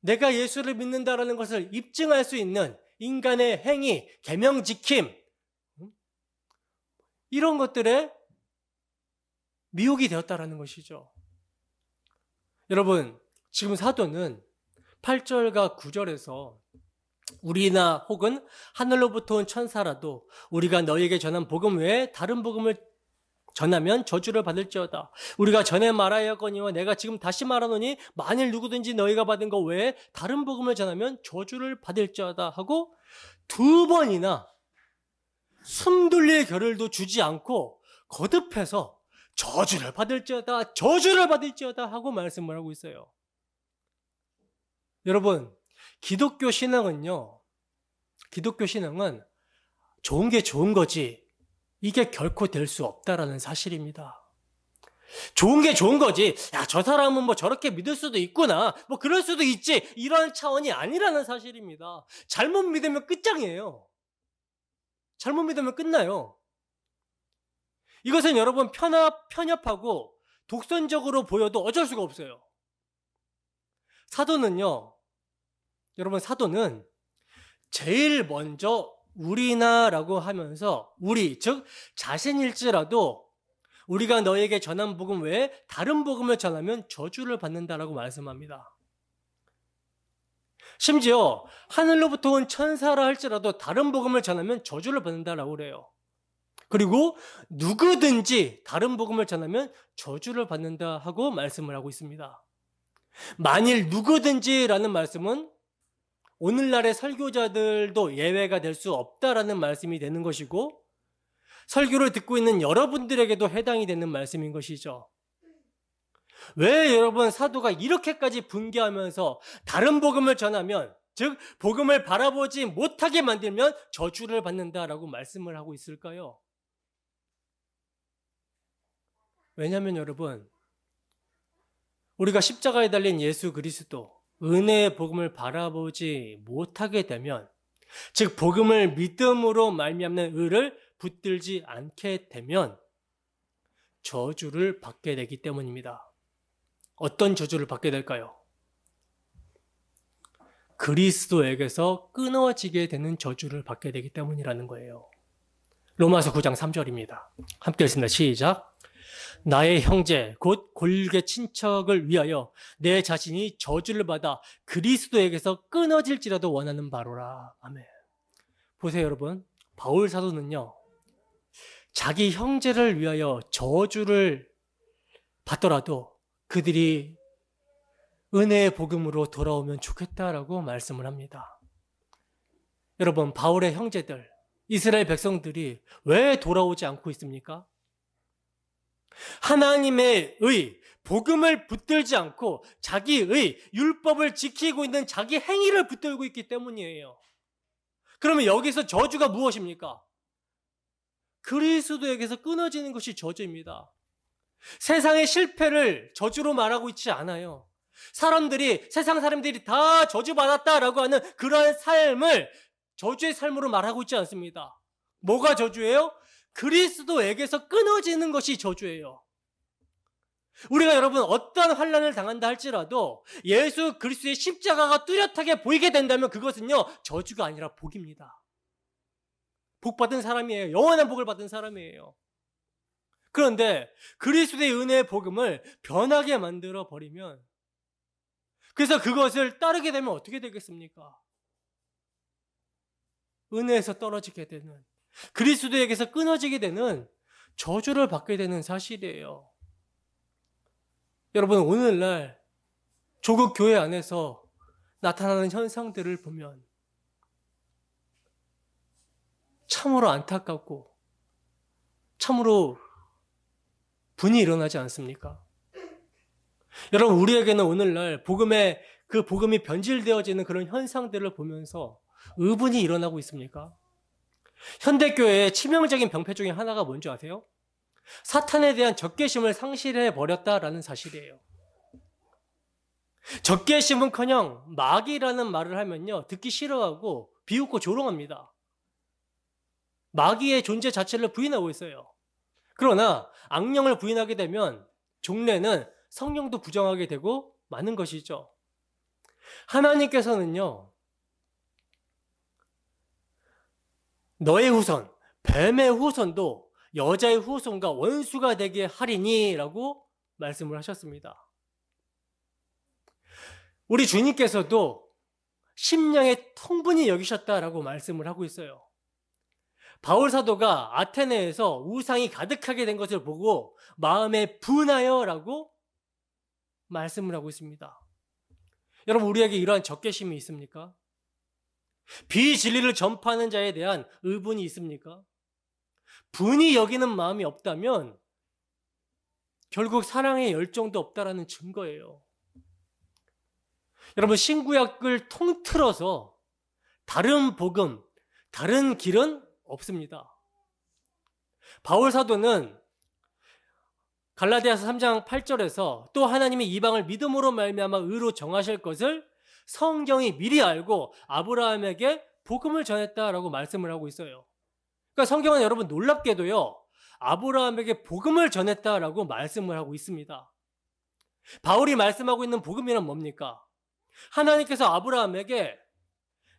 내가 예수를 믿는다라는 것을 입증할 수 있는 인간의 행위, 계명 지킴, 이런 것들에 미혹이 되었다라는 것이죠. 여러분, 지금 사도는 8절과 9절에서 우리나 혹은 하늘로부터 온 천사라도 우리가 너희에게 전한 복음 외에 다른 복음을 전하면 저주를 받을지어다. 우리가 전에 말하였거니와 내가 지금 다시 말하노니 만일 누구든지 너희가 받은 것 외에 다른 복음을 전하면 저주를 받을지어다 하고 두 번이나 숨돌릴 겨를도 주지 않고 거듭해서 저주를 받을지어다, 저주를 받을지어다 하고 말씀을 하고 있어요. 여러분, 기독교 신앙은 좋은 게 좋은 거지, 이게 결코 될 수 없다라는 사실입니다. 좋은 게 좋은 거지. 야, 저 사람은 뭐 저렇게 믿을 수도 있구나. 뭐 그럴 수도 있지. 이런 차원이 아니라는 사실입니다. 잘못 믿으면 끝장이에요. 잘못 믿으면 끝나요. 이것은 여러분 편협하고 독선적으로 보여도 어쩔 수가 없어요. 사도는요, 여러분 사도는 제일 먼저 우리나라고 하면서 우리, 즉 자신일지라도 우리가 너에게 전한 복음 외에 다른 복음을 전하면 저주를 받는다라고 말씀합니다. 심지어 하늘로부터 온 천사라 할지라도 다른 복음을 전하면 저주를 받는다라고 그래요. 그리고 누구든지 다른 복음을 전하면 저주를 받는다 하고 말씀을 하고 있습니다. 만일 누구든지라는 말씀은 오늘날의 설교자들도 예외가 될 수 없다라는 말씀이 되는 것이고, 설교를 듣고 있는 여러분들에게도 해당이 되는 말씀인 것이죠. 왜 여러분 사도가 이렇게까지 분개하면서 다른 복음을 전하면, 즉 복음을 바라보지 못하게 만들면 저주를 받는다라고 말씀을 하고 있을까요? 왜냐하면 여러분, 우리가 십자가에 달린 예수 그리스도, 은혜의 복음을 바라보지 못하게 되면, 즉 복음을 믿음으로 말미암는 의를 붙들지 않게 되면 저주를 받게 되기 때문입니다. 어떤 저주를 받게 될까요? 그리스도에게서 끊어지게 되는 저주를 받게 되기 때문이라는 거예요. 로마서 9장 3절입니다. 함께 읽습니다. 시작. 나의 형제 곧 골계 친척을 위하여 내 자신이 저주를 받아 그리스도에게서 끊어질지라도 원하는 바로라. 아멘. 보세요 여러분, 바울 사도는요, 자기 형제를 위하여 저주를 받더라도 그들이 은혜의 복음으로 돌아오면 좋겠다라고 말씀을 합니다. 여러분, 바울의 형제들, 이스라엘 백성들이 왜 돌아오지 않고 있습니까? 하나님의 의, 복음을 붙들지 않고 자기의 율법을 지키고 있는 자기 행위를 붙들고 있기 때문이에요. 그러면 여기서 저주가 무엇입니까? 그리스도에게서 끊어지는 것이 저주입니다. 세상의 실패를 저주로 말하고 있지 않아요. 세상 사람들이 다 저주받았다라고 하는 그러한 삶을 저주의 삶으로 말하고 있지 않습니다. 뭐가 저주예요? 그리스도에게서 끊어지는 것이 저주예요. 우리가 여러분 어떤 환난을 당한다 할지라도 예수 그리스도의 십자가가 뚜렷하게 보이게 된다면 그것은요, 저주가 아니라 복입니다. 복 받은 사람이에요. 영원한 복을 받은 사람이에요. 그런데 그리스도의 은혜의 복음을 변하게 만들어 버리면, 그래서 그것을 따르게 되면 어떻게 되겠습니까? 은혜에서 떨어지게 되는, 그리스도에게서 끊어지게 되는 저주를 받게 되는 사실이에요. 여러분, 오늘날 조국 교회 안에서 나타나는 현상들을 보면 참으로 안타깝고 참으로 분이 일어나지 않습니까? 여러분, 우리에게는 오늘날 그 복음이 변질되어지는 그런 현상들을 보면서 의분이 일어나고 있습니까? 현대교회의 치명적인 병폐 중에 하나가 뭔지 아세요? 사탄에 대한 적개심을 상실해 버렸다라는 사실이에요. 적개심은커녕 마귀라는 말을 하면요, 듣기 싫어하고 비웃고 조롱합니다. 마귀의 존재 자체를 부인하고 있어요. 그러나 악령을 부인하게 되면 종래는 성령도 부정하게 되고 많은 것이죠. 하나님께서는요, 너의 후손, 뱀의 후손도 여자의 후손과 원수가 되게 하리니 라고 말씀을 하셨습니다. 우리 주님께서도 심령의 통분히 여기셨다라고 말씀을 하고 있어요. 바울 사도가 아테네에서 우상이 가득하게 된 것을 보고 마음에 분하여라고 말씀을 하고 있습니다. 여러분, 우리에게 이러한 적개심이 있습니까? 비진리를 전파하는 자에 대한 의분이 있습니까? 분이 여기는 마음이 없다면 결국 사랑의 열정도 없다라는 증거예요. 여러분, 신구약을 통틀어서 다른 복음, 다른 길은 없습니다. 바울 사도는 갈라디아서 3장 8절에서 또 하나님이 이방을 믿음으로 말미암아 의로 정하실 것을 성경이 미리 알고 아브라함에게 복음을 전했다라고 말씀을 하고 있어요. 그러니까 성경은 여러분 놀랍게도요, 아브라함에게 복음을 전했다라고 말씀을 하고 있습니다. 바울이 말씀하고 있는 복음이란 뭡니까? 하나님께서 아브라함에게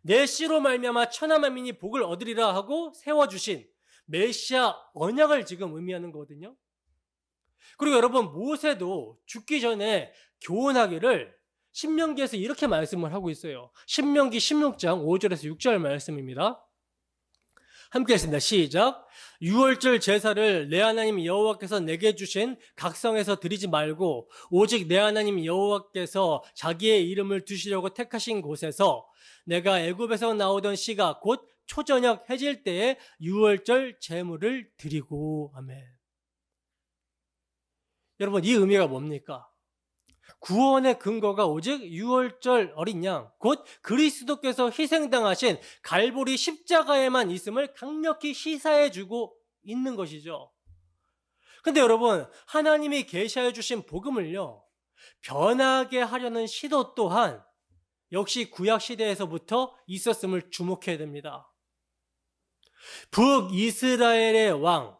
내 씨로 말미암아 천하 만민이 복을 얻으리라 하고 세워주신 메시아 언약을 지금 의미하는 거거든요. 그리고 여러분, 모세도 죽기 전에 교훈하기를 신명기에서 이렇게 말씀을 하고 있어요. 신명기 16장 5절에서 6절 말씀입니다. 함께 했습니다. 시작. 유월절 제사를 내 하나님 여호와께서 내게 주신 각성에서 드리지 말고 오직 내 하나님 여호와께서 자기의 이름을 두시려고 택하신 곳에서 내가 애굽에서 나오던 시가 곧 초저녁 해질 때에 유월절 제물을 드리고. 아멘. 여러분, 이 의미가 뭡니까? 구원의 근거가 오직 유월절 어린 양, 곧 그리스도께서 희생당하신 갈보리 십자가에만 있음을 강력히 시사해주고 있는 것이죠. 근데 여러분, 하나님이 계시해 주신 복음을요, 변하게 하려는 시도 또한 역시 구약 시대에서부터 있었음을 주목해야 됩니다. 북이스라엘의 왕,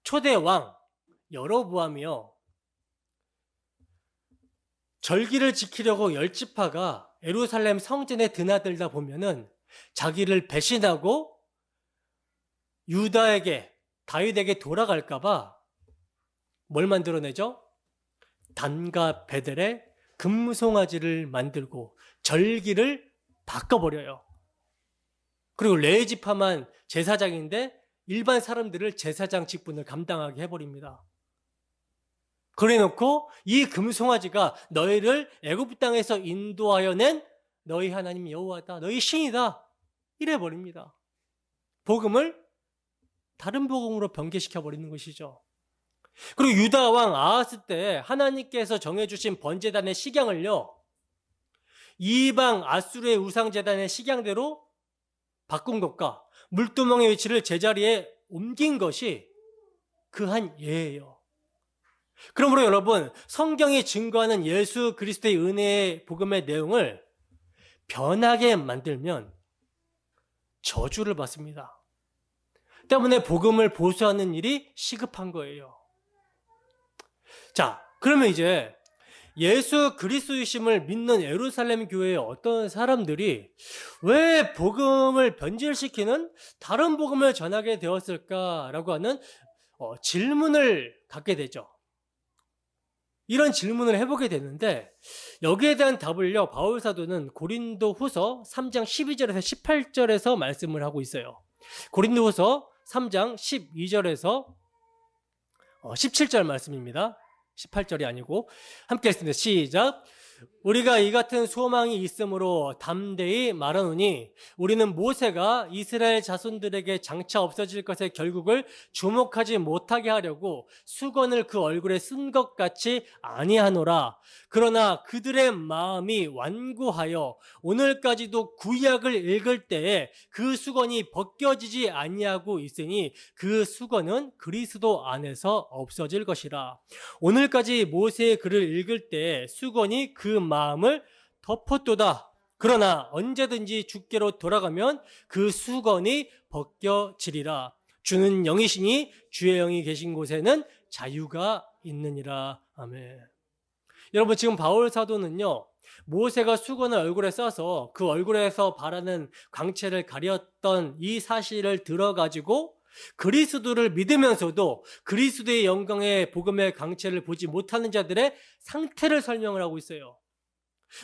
초대 왕 여로보암이요, 절기를 지키려고 열지파가 예루살렘 성전에 드나들다 보면은 자기를 배신하고 유다에게, 다윗에게 돌아갈까봐 뭘 만들어내죠? 단과 베델에 금송아지를 만들고 절기를 바꿔버려요. 그리고 레위지파만 제사장인데 일반 사람들을 제사장 직분을 감당하게 해버립니다. 그래놓고 이 금송아지가 너희를 애굽 땅에서 인도하여 낸 너희 하나님 여호와다, 너희 신이다, 이래버립니다. 복음을 다른 복음으로 변개시켜버리는 것이죠. 그리고 유다 왕 아하스 때 하나님께서 정해주신 번제단의 식양을요, 이방 아수르의 우상제단의 식양대로 바꾼 것과 물두멍의 위치를 제자리에 옮긴 것이 그 한 예예요. 그러므로 여러분, 성경이 증거하는 예수 그리스도의 은혜의 복음의 내용을 변하게 만들면 저주를 받습니다. 때문에 복음을 보수하는 일이 시급한 거예요. 자, 그러면 이제 예수 그리스도이심을 믿는 예루살렘 교회의 어떤 사람들이 왜 복음을 변질시키는 다른 복음을 전하게 되었을까라고 하는 질문을 갖게 되죠. 이런 질문을 해보게 되는데, 여기에 대한 답을요, 바울 사도는 고린도 후서 3장 12절에서 18절에서 말씀을 하고 있어요. 고린도 후서 3장 12절에서 17절 말씀입니다. 18절이 아니고, 함께 했습니다. 시작. 우리가 이 같은 소망이 있으므로 담대히 말하노니 우리는 모세가 이스라엘 자손들에게 장차 없어질 것의 결국을 주목하지 못하게 하려고 수건을 그 얼굴에 쓴 것 같이 아니하노라. 그러나 그들의 마음이 완고하여 오늘까지도 구약을 읽을 때에 그 수건이 벗겨지지 아니하고 있으니 그 수건은 그리스도 안에서 없어질 것이라. 오늘까지 모세의 글을 읽을 때 수건이 그 마음을 덮었도다. 그러나 언제든지 주께로 돌아가면 그 수건이 벗겨지리라. 주는 영이시니 주의 영이 계신 곳에는 자유가 있느니라. 아멘. 여러분, 지금 바울 사도는요, 모세가 수건을 얼굴에 써서 그 얼굴에서 바라는 광채를 가렸던 이 사실을 들어가지고 그리스도를 믿으면서도 그리스도의 영광의 복음의 광채를 보지 못하는 자들의 상태를 설명을 하고 있어요.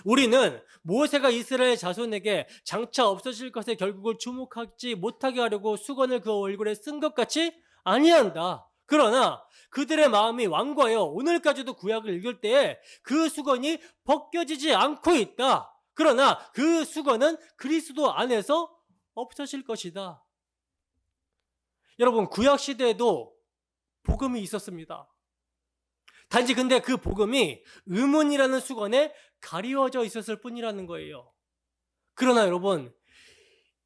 우리는 모세가 이스라엘 자손에게 장차 없어질 것의 결국을 주목하지 못하게 하려고 수건을 그 얼굴에 쓴 것 같이 아니한다. 그러나 그들의 마음이 완고하여 오늘까지도 구약을 읽을 때에 그 수건이 벗겨지지 않고 있다. 그러나 그 수건은 그리스도 안에서 없어질 것이다. 여러분, 구약 시대에도 복음이 있었습니다. 단지 근데 그 복음이 의문이라는 수건에 가리워져 있었을 뿐이라는 거예요. 그러나 여러분,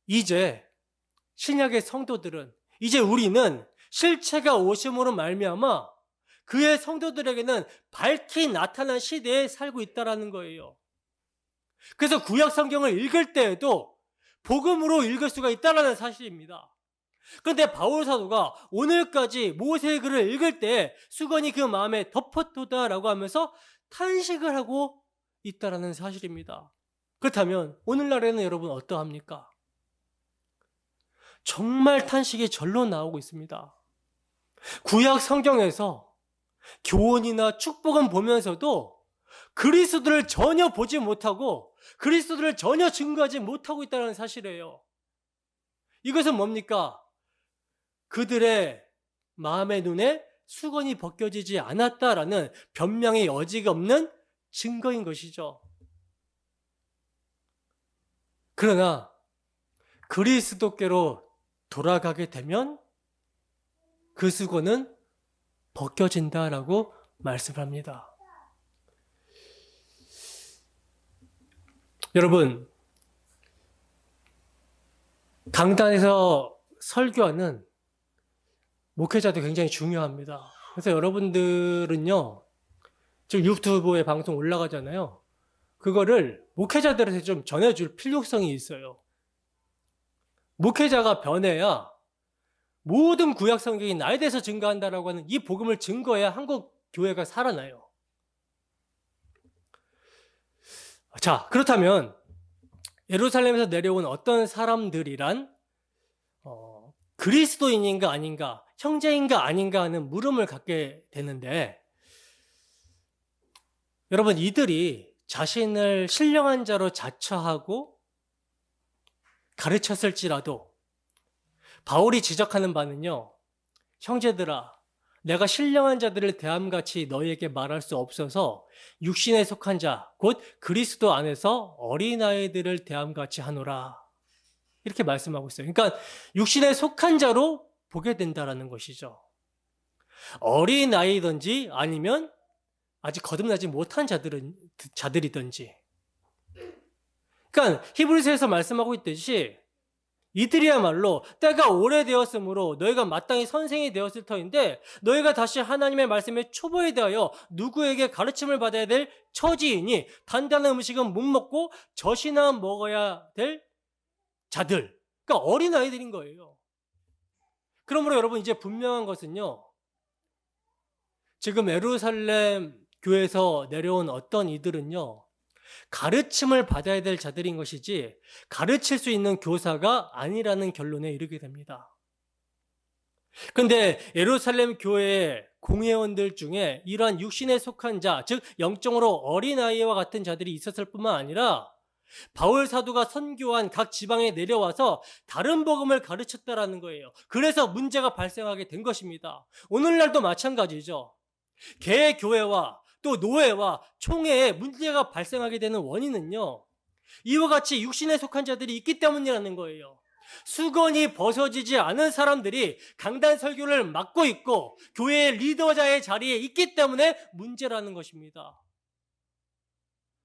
이제 신약의 성도들은, 이제 우리는 실체가 오심으로 말미암아 그의 성도들에게는 밝히 나타난 시대에 살고 있다라는 거예요. 그래서 구약 성경을 읽을 때에도 복음으로 읽을 수가 있다라는 사실입니다. 그런데 바울 사도가 오늘까지 모세의 글을 읽을 때 수건이 그 마음에 덮었도다라고 하면서 탄식을 하고 있다라는 사실입니다. 그렇다면 오늘날에는 여러분 어떠합니까? 정말 탄식이 절로 나오고 있습니다. 구약 성경에서 교훈이나 축복은 보면서도 그리스도를 전혀 보지 못하고 그리스도를 전혀 증거하지 못하고 있다는 사실이에요. 이것은 뭡니까? 그들의 마음의 눈에 수건이 벗겨지지 않았다라는 변명의 여지가 없는 증거인 것이죠. 그러나 그리스도께로 돌아가게 되면 그 수건은 벗겨진다라고 말씀합니다. 여러분, 강단에서 설교하는 목회자도 굉장히 중요합니다. 그래서 여러분들은요, 지금 유튜브에 방송 올라가잖아요. 그거를 목회자들한테 좀 전해줄 필요성이 있어요. 목회자가 변해야 모든 구약 성경이 나에 대해서 증거한다라고 하는 이 복음을 증거해야 한국 교회가 살아나요. 자, 그렇다면 예루살렘에서 내려온 어떤 사람들이란 그리스도인인가 아닌가, 형제인가 아닌가 하는 물음을 갖게 되는데, 여러분, 이들이 자신을 신령한 자로 자처하고 가르쳤을지라도 바울이 지적하는 바는요, 형제들아, 내가 신령한 자들을 대함같이 너희에게 말할 수 없어서 육신에 속한 자, 곧 그리스도 안에서 어린아이들을 대함같이 하노라. 이렇게 말씀하고 있어요. 그러니까 육신에 속한 자로 보게 된다라는 것이죠. 어린아이든지 아니면 아직 거듭나지 못한 자들이든지. 그러니까 히브리서에서 말씀하고 있듯이 이들이야말로 때가 오래되었으므로 너희가 마땅히 선생이 되었을 터인데 너희가 다시 하나님의 말씀에 초보에 대하여 누구에게 가르침을 받아야 될 처지이니 단단한 음식은 못 먹고 젖이나 먹어야 될 자들. 그러니까 어린아이들인 거예요. 그러므로 여러분 이제 분명한 것은요, 지금 예루살렘 교회에서 내려온 어떤 이들은요, 가르침을 받아야 될 자들인 것이지 가르칠 수 있는 교사가 아니라는 결론에 이르게 됩니다. 그런데 예루살렘 교회의 공회원들 중에 이러한 육신에 속한 자, 즉 영적으로 어린아이와 같은 자들이 있었을 뿐만 아니라 바울 사도가 선교한 각 지방에 내려와서 다른 복음을 가르쳤다라는 거예요. 그래서 문제가 발생하게 된 것입니다. 오늘날도 마찬가지죠. 개교회와 또 노예와 총회에 문제가 발생하게 되는 원인은요, 이와 같이 육신에 속한 자들이 있기 때문이라는 거예요. 수건이 벗어지지 않은 사람들이 강단 설교를 맡고 있고 교회의 리더자의 자리에 있기 때문에 문제라는 것입니다.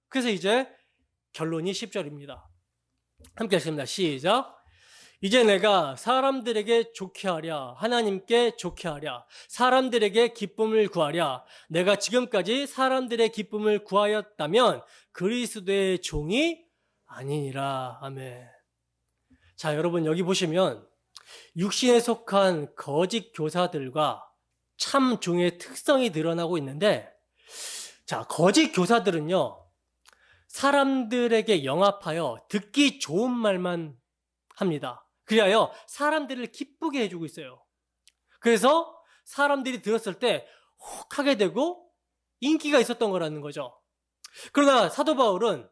그래서 이제 결론이 10절입니다. 함께 하십니다. 시작. 이제 내가 사람들에게 좋게 하랴, 하나님께 좋게 하랴, 사람들에게 기쁨을 구하랴. 내가 지금까지 사람들의 기쁨을 구하였다면 그리스도의 종이 아니니라. 아멘. 자, 여러분 여기 보시면 육신에 속한 거짓 교사들과 참 종의 특성이 드러나고 있는데, 자, 거짓 교사들은요, 사람들에게 영합하여 듣기 좋은 말만 합니다. 그리하여 사람들을 기쁘게 해주고 있어요. 그래서 사람들이 들었을 때 혹하게 되고 인기가 있었던 거라는 거죠. 그러나 사도 바울은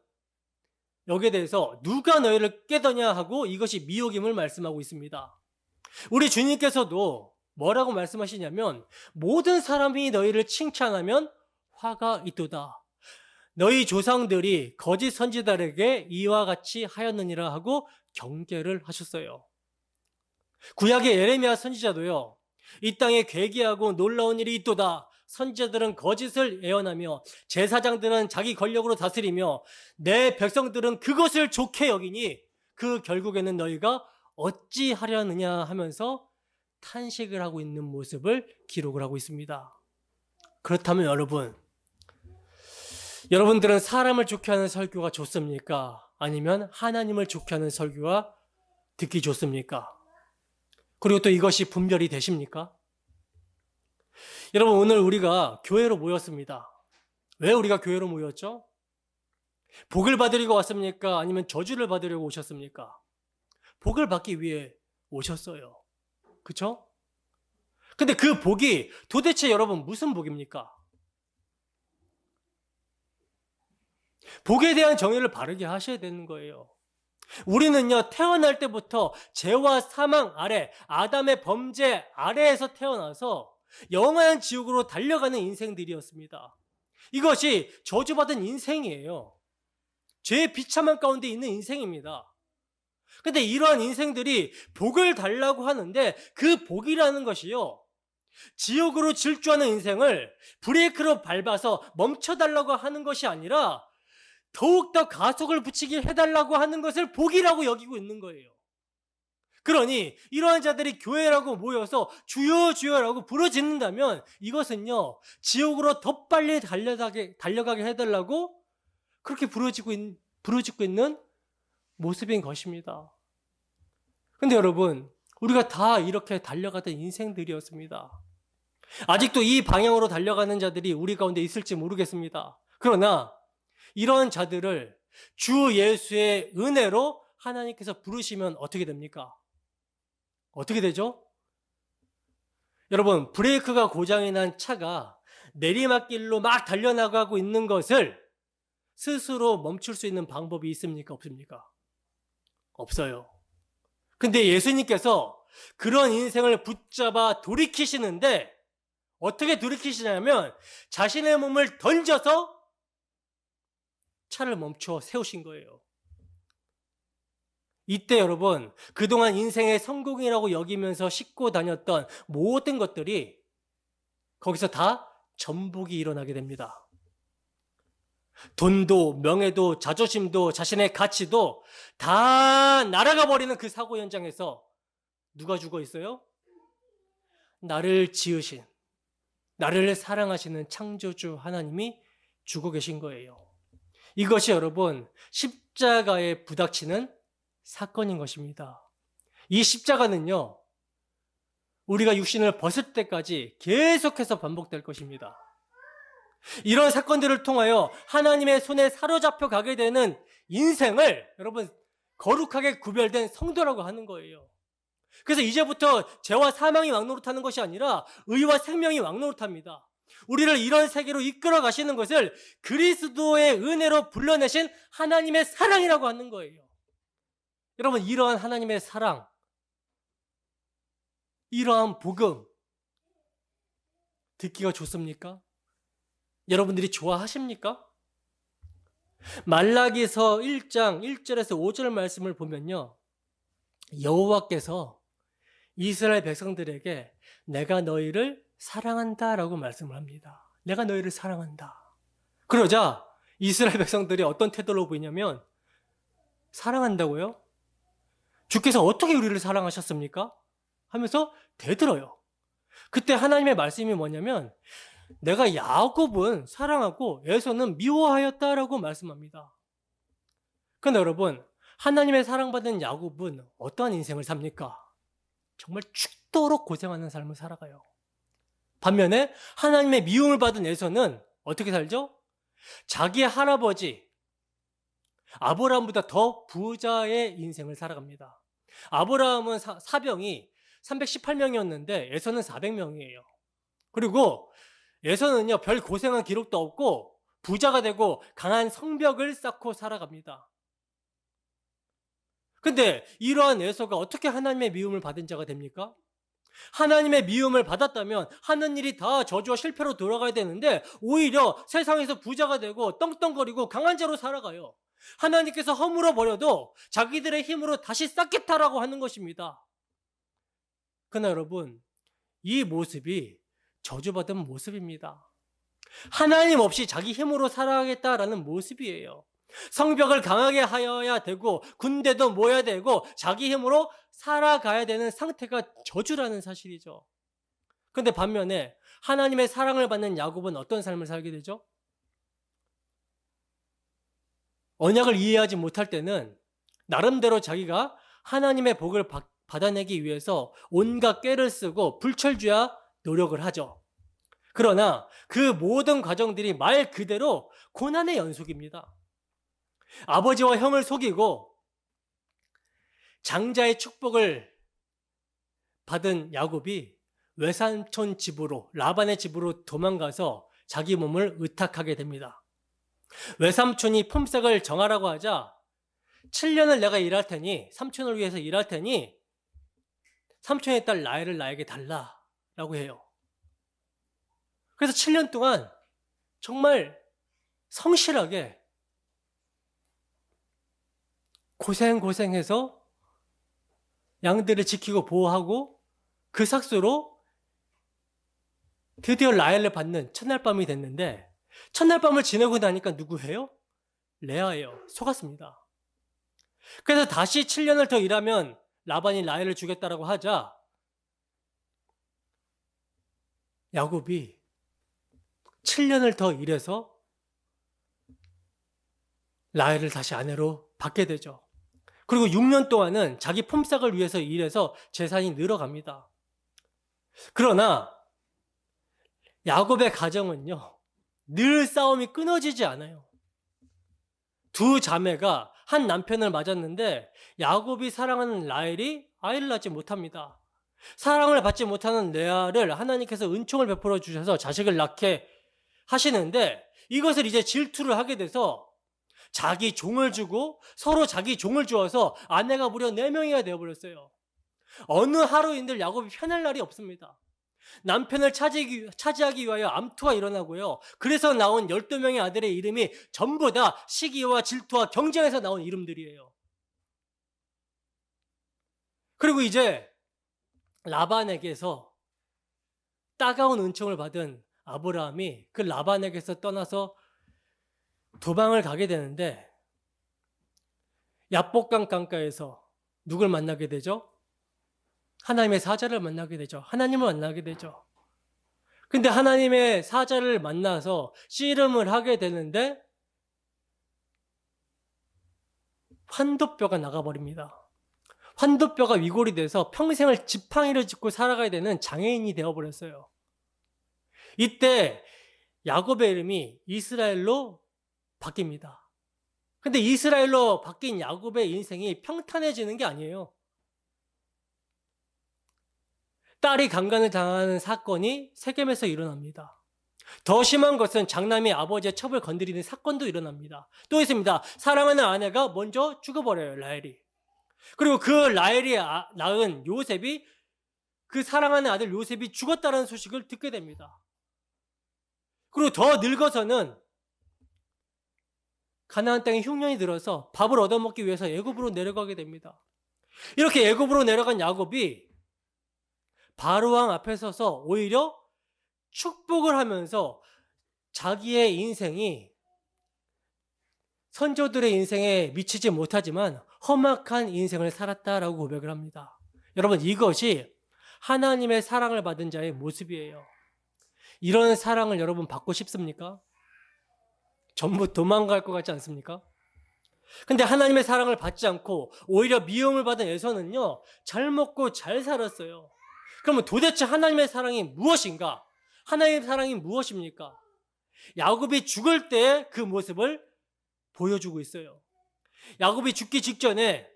여기에 대해서 누가 너희를 깨더냐 하고 이것이 미혹임을 말씀하고 있습니다. 우리 주님께서도 뭐라고 말씀하시냐면 모든 사람이 너희를 칭찬하면 화가 있도다. 너희 조상들이 거짓 선지자들에게 이와 같이 하였느니라 하고 경계를 하셨어요. 구약의 예레미야 선지자도요, 이 땅에 괴기하고 놀라운 일이 있도다. 선지자들은 거짓을 예언하며 제사장들은 자기 권력으로 다스리며 내 백성들은 그것을 좋게 여기니 그 결국에는 너희가 어찌하려느냐 하면서 탄식을 하고 있는 모습을 기록을 하고 있습니다. 그렇다면 여러분들은 사람을 좋게 하는 설교가 좋습니까? 아니면 하나님을 좋게 하는 설교가 듣기 좋습니까? 그리고 또 이것이 분별이 되십니까? 여러분, 오늘 우리가 교회로 모였습니다. 왜 우리가 교회로 모였죠? 복을 받으려고 왔습니까? 아니면 저주를 받으려고 오셨습니까? 복을 받기 위해 오셨어요. 그쵸? 근데 그 복이 도대체 여러분 무슨 복입니까? 복에 대한 정의를 바르게 하셔야 되는 거예요. 우리는요, 태어날 때부터 죄와 사망 아래, 아담의 범죄 아래에서 태어나서 영원한 지옥으로 달려가는 인생들이었습니다. 이것이 저주받은 인생이에요. 죄의 비참한 가운데 있는 인생입니다. 근데 이러한 인생들이 복을 달라고 하는데 그 복이라는 것이요, 지옥으로 질주하는 인생을 브레이크로 밟아서 멈춰달라고 하는 것이 아니라 더욱더 가속을 붙이게 해달라고 하는 것을 복이라고 여기고 있는 거예요. 그러니 이러한 자들이 교회라고 모여서 주여 주여라고 부르짖는다면 이것은요, 지옥으로 더 빨리 달려가게 해달라고 그렇게 부르짖고 있는 모습인 것입니다. 근데 여러분, 우리가 다 이렇게 달려가던 인생들이었습니다. 아직도 이 방향으로 달려가는 자들이 우리 가운데 있을지 모르겠습니다. 그러나 이런 자들을 주 예수의 은혜로 하나님께서 부르시면 어떻게 됩니까? 어떻게 되죠? 여러분, 브레이크가 고장이 난 차가 내리막길로 막 달려나가고 있는 것을 스스로 멈출 수 있는 방법이 있습니까? 없습니까? 없어요. 근데 예수님께서 그런 인생을 붙잡아 돌이키시는데 어떻게 돌이키시냐면 자신의 몸을 던져서 차를 멈춰 세우신 거예요. 이때 여러분, 그동안 인생의 성공이라고 여기면서 싣고 다녔던 모든 것들이 거기서 다 전복이 일어나게 됩니다. 돈도 명예도 자존심도 자신의 가치도 다 날아가 버리는 그 사고 현장에서 누가 죽어 있어요? 나를 지으신, 나를 사랑하시는 창조주 하나님이 죽어 계신 거예요. 이것이 여러분 십자가에 부닥치는 사건인 것입니다. 이 십자가는요, 우리가 육신을 벗을 때까지 계속해서 반복될 것입니다. 이런 사건들을 통하여 하나님의 손에 사로잡혀 가게 되는 인생을 여러분 거룩하게 구별된 성도라고 하는 거예요. 그래서 이제부터 죄와 사망이 왕노릇하는 것이 아니라 의와 생명이 왕노릇합니다. 우리를 이런 세계로 이끌어 가시는 것을 그리스도의 은혜로 불러내신 하나님의 사랑이라고 하는 거예요. 여러분, 이러한 하나님의 사랑, 이러한 복음 듣기가 좋습니까? 여러분들이 좋아하십니까? 말라기서 1장 1절에서 5절 말씀을 보면요, 여호와께서 이스라엘 백성들에게 내가 너희를 사랑한다 라고 말씀을 합니다. 내가 너희를 사랑한다. 그러자 이스라엘 백성들이 어떤 태도로 보이냐면, 사랑한다고요? 주께서 어떻게 우리를 사랑하셨습니까? 하면서 대들어요. 그때 하나님의 말씀이 뭐냐면, 내가 야곱은 사랑하고 에서는 미워하였다라고 말씀합니다. 그런데 여러분, 하나님의 사랑받은 야곱은 어떠한 인생을 삽니까? 정말 죽도록 고생하는 삶을 살아가요. 반면에 하나님의 미움을 받은 에서는 어떻게 살죠? 자기 할아버지 아브라함보다 더 부자의 인생을 살아갑니다. 아브라함은 사병이 318명이었는데 에서는 400명이에요. 그리고 에서는요, 별 고생한 기록도 없고 부자가 되고 강한 성벽을 쌓고 살아갑니다. 근데 이러한 에서가 어떻게 하나님의 미움을 받은 자가 됩니까? 하나님의 미움을 받았다면 하는 일이 다 저주와 실패로 돌아가야 되는데 오히려 세상에서 부자가 되고 떵떵거리고 강한 자로 살아가요. 하나님께서 허물어 버려도 자기들의 힘으로 다시 쌓겠다라고 하는 것입니다. 그러나 여러분, 이 모습이 저주받은 모습입니다. 하나님 없이 자기 힘으로 살아가겠다라는 모습이에요. 성벽을 강하게 하여야 되고 군대도 모여야 되고 자기 힘으로 살아가야 되는 상태가 저주라는 사실이죠. 그런데 반면에 하나님의 사랑을 받는 야곱은 어떤 삶을 살게 되죠? 언약을 이해하지 못할 때는 나름대로 자기가 하나님의 복을 받아내기 위해서 온갖 꾀를 쓰고 불철주야 노력을 하죠. 그러나 그 모든 과정들이 말 그대로 고난의 연속입니다. 아버지와 형을 속이고 장자의 축복을 받은 야곱이 외삼촌 집으로, 라반의 집으로 도망가서 자기 몸을 의탁하게 됩니다. 외삼촌이 품삯을 정하라고 하자 7년을 내가 일할 테니, 삼촌을 위해서 일할 테니 삼촌의 딸 라헬을 나에게 달라라고 해요. 그래서 7년 동안 정말 성실하게 고생해서 양들을 지키고 보호하고 그 삭수로 드디어 라헬을 받는 첫날 밤이 됐는데, 첫날 밤을 지내고 나니까 누구예요? 레아예요. 속았습니다. 그래서 다시 7년을 더 일하면 라반이 라헬을 주겠다라고 하자 야곱이 7년을 더 일해서 라헬을 다시 아내로 받게 되죠. 그리고 6년 동안은 자기 품삯을 위해서 일해서 재산이 늘어갑니다. 그러나 야곱의 가정은요, 늘 싸움이 끊어지지 않아요. 두 자매가 한 남편을 맞았는데 야곱이 사랑하는 라헬이 아이를 낳지 못합니다. 사랑을 받지 못하는 레아를 하나님께서 은총을 베풀어 주셔서 자식을 낳게 하시는데, 이것을 이제 질투를 하게 돼서 자기 종을 주고 서로 자기 종을 주어서 아내가 무려 4명이가 되어버렸어요. 어느 하루인들 야곱이 편할 날이 없습니다. 남편을 차지하기 위하여 암투가 일어나고요. 그래서 나온 12명의 아들의 이름이 전부 다 시기와 질투와 경쟁에서 나온 이름들이에요. 그리고 이제 라반에게서 따가운 은총을 받은 아브라함이 그 라반에게서 떠나서 도망을 가게 되는데, 야복강 강가에서 누굴 만나게 되죠? 하나님의 사자를 만나게 되죠. 하나님을 만나게 되죠. 근데 하나님의 사자를 만나서 씨름을 하게 되는데 환도뼈가 나가버립니다. 환도뼈가 위골이 돼서 평생을 지팡이를 짚고 살아가야 되는 장애인이 되어버렸어요. 이때 야곱의 이름이 이스라엘로 바뀝니다. 근데 이스라엘로 바뀐 야곱의 인생이 평탄해지는 게 아니에요. 딸이 강간을 당하는 사건이 세겜에서 일어납니다. 더 심한 것은 장남이 아버지의 첩을 건드리는 사건도 일어납니다. 또 있습니다. 사랑하는 아내가 먼저 죽어버려요, 라헬이. 그리고 그 라헬이 낳은 요셉이, 그 사랑하는 아들 요셉이 죽었다는 소식을 듣게 됩니다. 그리고 더 늙어서는 가나안 땅에 흉년이 들어서 밥을 얻어먹기 위해서 애굽으로 내려가게 됩니다. 이렇게 애굽으로 내려간 야곱이 바로왕 앞에 서서 오히려 축복을 하면서 자기의 인생이 선조들의 인생에 미치지 못하지만 험악한 인생을 살았다라고 고백을 합니다. 여러분, 이것이 하나님의 사랑을 받은 자의 모습이에요. 이런 사랑을 여러분 받고 싶습니까? 전부 도망갈 것 같지 않습니까? 근데 하나님의 사랑을 받지 않고 오히려 미움을 받은 에서는요, 잘 먹고 잘 살았어요. 그러면 도대체 하나님의 사랑이 무엇인가? 하나님의 사랑이 무엇입니까? 야곱이 죽을 때 그 모습을 보여주고 있어요. 야곱이 죽기 직전에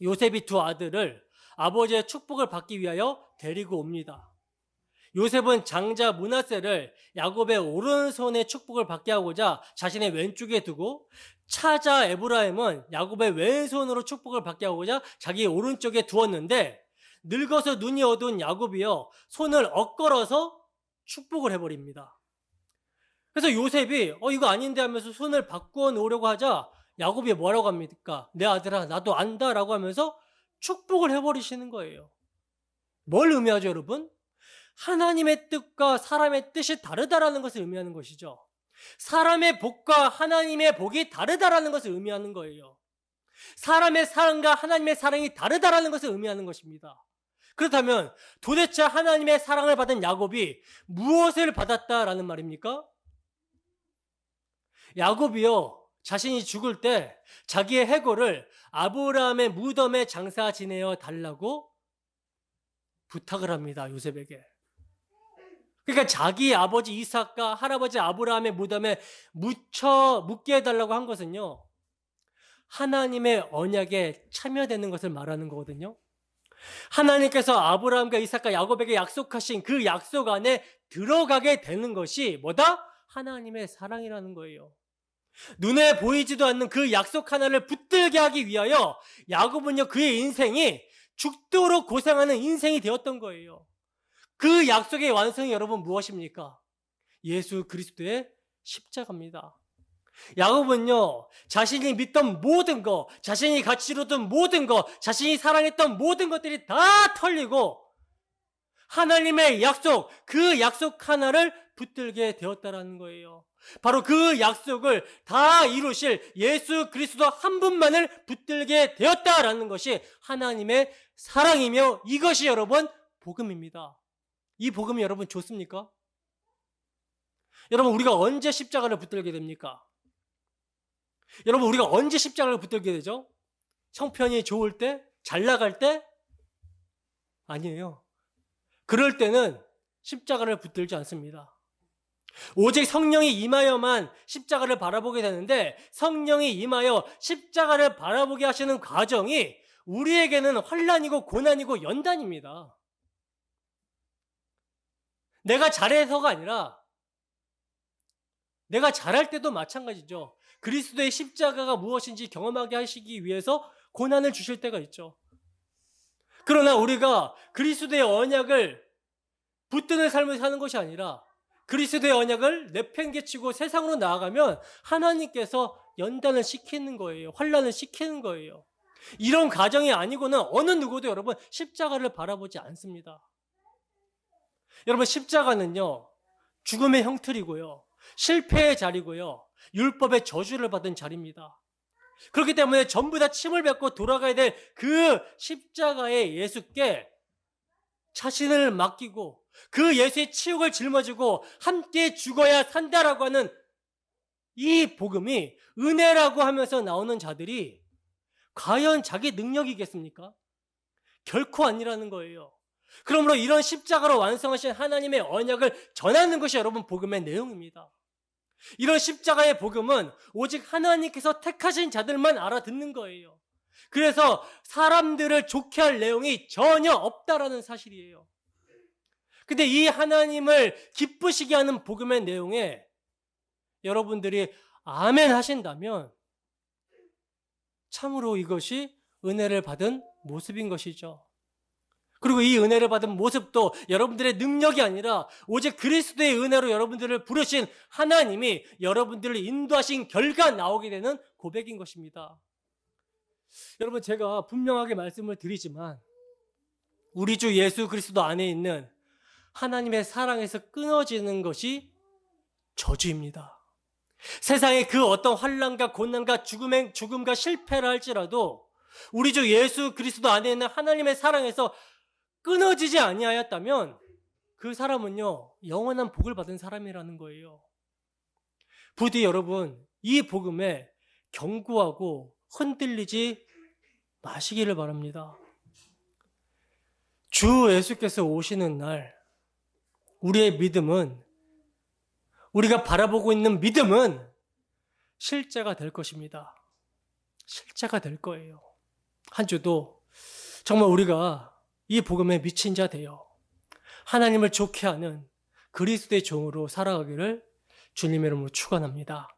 요셉이 두 아들을 아버지의 축복을 받기 위하여 데리고 옵니다. 요셉은 장자 므낫세를 야곱의 오른손에 축복을 받게 하고자 자신의 왼쪽에 두고, 차자 에브라임은 야곱의 왼손으로 축복을 받게 하고자 자기 오른쪽에 두었는데, 늙어서 눈이 어두운 야곱이요, 손을 엇걸어서 축복을 해버립니다. 그래서 요셉이 이거 아닌데 하면서 손을 바꾸어 놓으려고 하자 야곱이 뭐라고 합니까? 내 아들아, 나도 안다라고 하면서 축복을 해버리시는 거예요. 뭘 의미하죠, 여러분? 하나님의 뜻과 사람의 뜻이 다르다라는 것을 의미하는 것이죠. 사람의 복과 하나님의 복이 다르다라는 것을 의미하는 거예요. 사람의 사랑과 하나님의 사랑이 다르다라는 것을 의미하는 것입니다. 그렇다면 도대체 하나님의 사랑을 받은 야곱이 무엇을 받았다라는 말입니까? 야곱이요, 자신이 죽을 때 자기의 해골을 아브라함의 무덤에 장사 지내어 달라고 부탁을 합니다, 요셉에게. 그러니까 자기 아버지 이삭과 할아버지 아브라함의 무덤에 묻게 해달라고 한 것은요, 하나님의 언약에 참여되는 것을 말하는 거거든요. 하나님께서 아브라함과 이삭과 야곱에게 약속하신 그 약속 안에 들어가게 되는 것이 뭐다? 하나님의 사랑이라는 거예요. 눈에 보이지도 않는 그 약속 하나를 붙들게 하기 위하여 야곱은요, 그의 인생이 죽도록 고생하는 인생이 되었던 거예요. 그 약속의 완성이 여러분 무엇입니까? 예수 그리스도의 십자가입니다. 야곱은요, 자신이 믿던 모든 것, 자신이 같이 이루던 모든 것, 자신이 사랑했던 모든 것들이 다 털리고 하나님의 약속, 그 약속 하나를 붙들게 되었다라는 거예요. 바로 그 약속을 다 이루실 예수 그리스도 한 분만을 붙들게 되었다라는 것이 하나님의 사랑이며, 이것이 여러분 복음입니다. 이 복음이 여러분 좋습니까? 여러분, 우리가 언제 십자가를 붙들게 됩니까? 여러분, 우리가 언제 십자가를 붙들게 되죠? 형편이 좋을 때? 잘 나갈 때? 아니에요. 그럴 때는 십자가를 붙들지 않습니다. 오직 성령이 임하여만 십자가를 바라보게 되는데, 성령이 임하여 십자가를 바라보게 하시는 과정이 우리에게는 환난이고 고난이고 연단입니다. 내가 잘해서가 아니라 내가 잘할 때도 마찬가지죠. 그리스도의 십자가가 무엇인지 경험하게 하시기 위해서 고난을 주실 때가 있죠. 그러나 우리가 그리스도의 언약을 붙드는 삶을 사는 것이 아니라 그리스도의 언약을 내팽개치고 세상으로 나아가면 하나님께서 연단을 시키는 거예요. 환난을 시키는 거예요. 이런 가정이 아니고는 어느 누구도 여러분 십자가를 바라보지 않습니다. 여러분, 십자가는요, 죽음의 형틀이고요, 실패의 자리고요, 율법의 저주를 받은 자리입니다. 그렇기 때문에 전부 다 침을 뱉고 돌아가야 될 그 십자가에 예수께 자신을 맡기고 그 예수의 치욕을 짊어지고 함께 죽어야 산다라고 하는 이 복음이 은혜라고 하면서 나오는 자들이 과연 자기 능력이겠습니까? 결코 아니라는 거예요. 그러므로 이런 십자가로 완성하신 하나님의 언약을 전하는 것이 여러분 복음의 내용입니다. 이런 십자가의 복음은 오직 하나님께서 택하신 자들만 알아듣는 거예요. 그래서 사람들을 좋게 할 내용이 전혀 없다라는 사실이에요. 근데 이 하나님을 기쁘시게 하는 복음의 내용에 여러분들이 아멘 하신다면 참으로 이것이 은혜를 받은 모습인 것이죠. 그리고 이 은혜를 받은 모습도 여러분들의 능력이 아니라 오직 그리스도의 은혜로 여러분들을 부르신 하나님이 여러분들을 인도하신 결과 나오게 되는 고백인 것입니다. 여러분, 제가 분명하게 말씀을 드리지만 우리 주 예수 그리스도 안에 있는 하나님의 사랑에서 끊어지는 것이 저주입니다. 세상의 그 어떤 환난과 고난과 죽음과 실패를 할지라도 우리 주 예수 그리스도 안에 있는 하나님의 사랑에서 끊어지지 아니하였다면 그 사람은요, 영원한 복을 받은 사람이라는 거예요. 부디 여러분, 이 복음에 경고하고 흔들리지 마시기를 바랍니다. 주 예수께서 오시는 날 우리의 믿음은, 우리가 바라보고 있는 믿음은 실제가 될 것입니다. 실제가 될 거예요. 한 주도 정말 우리가 이 복음에 미친 자 되어 하나님을 좋게 하는 그리스도의 종으로 살아가기를 주님의 이름으로 축원합니다.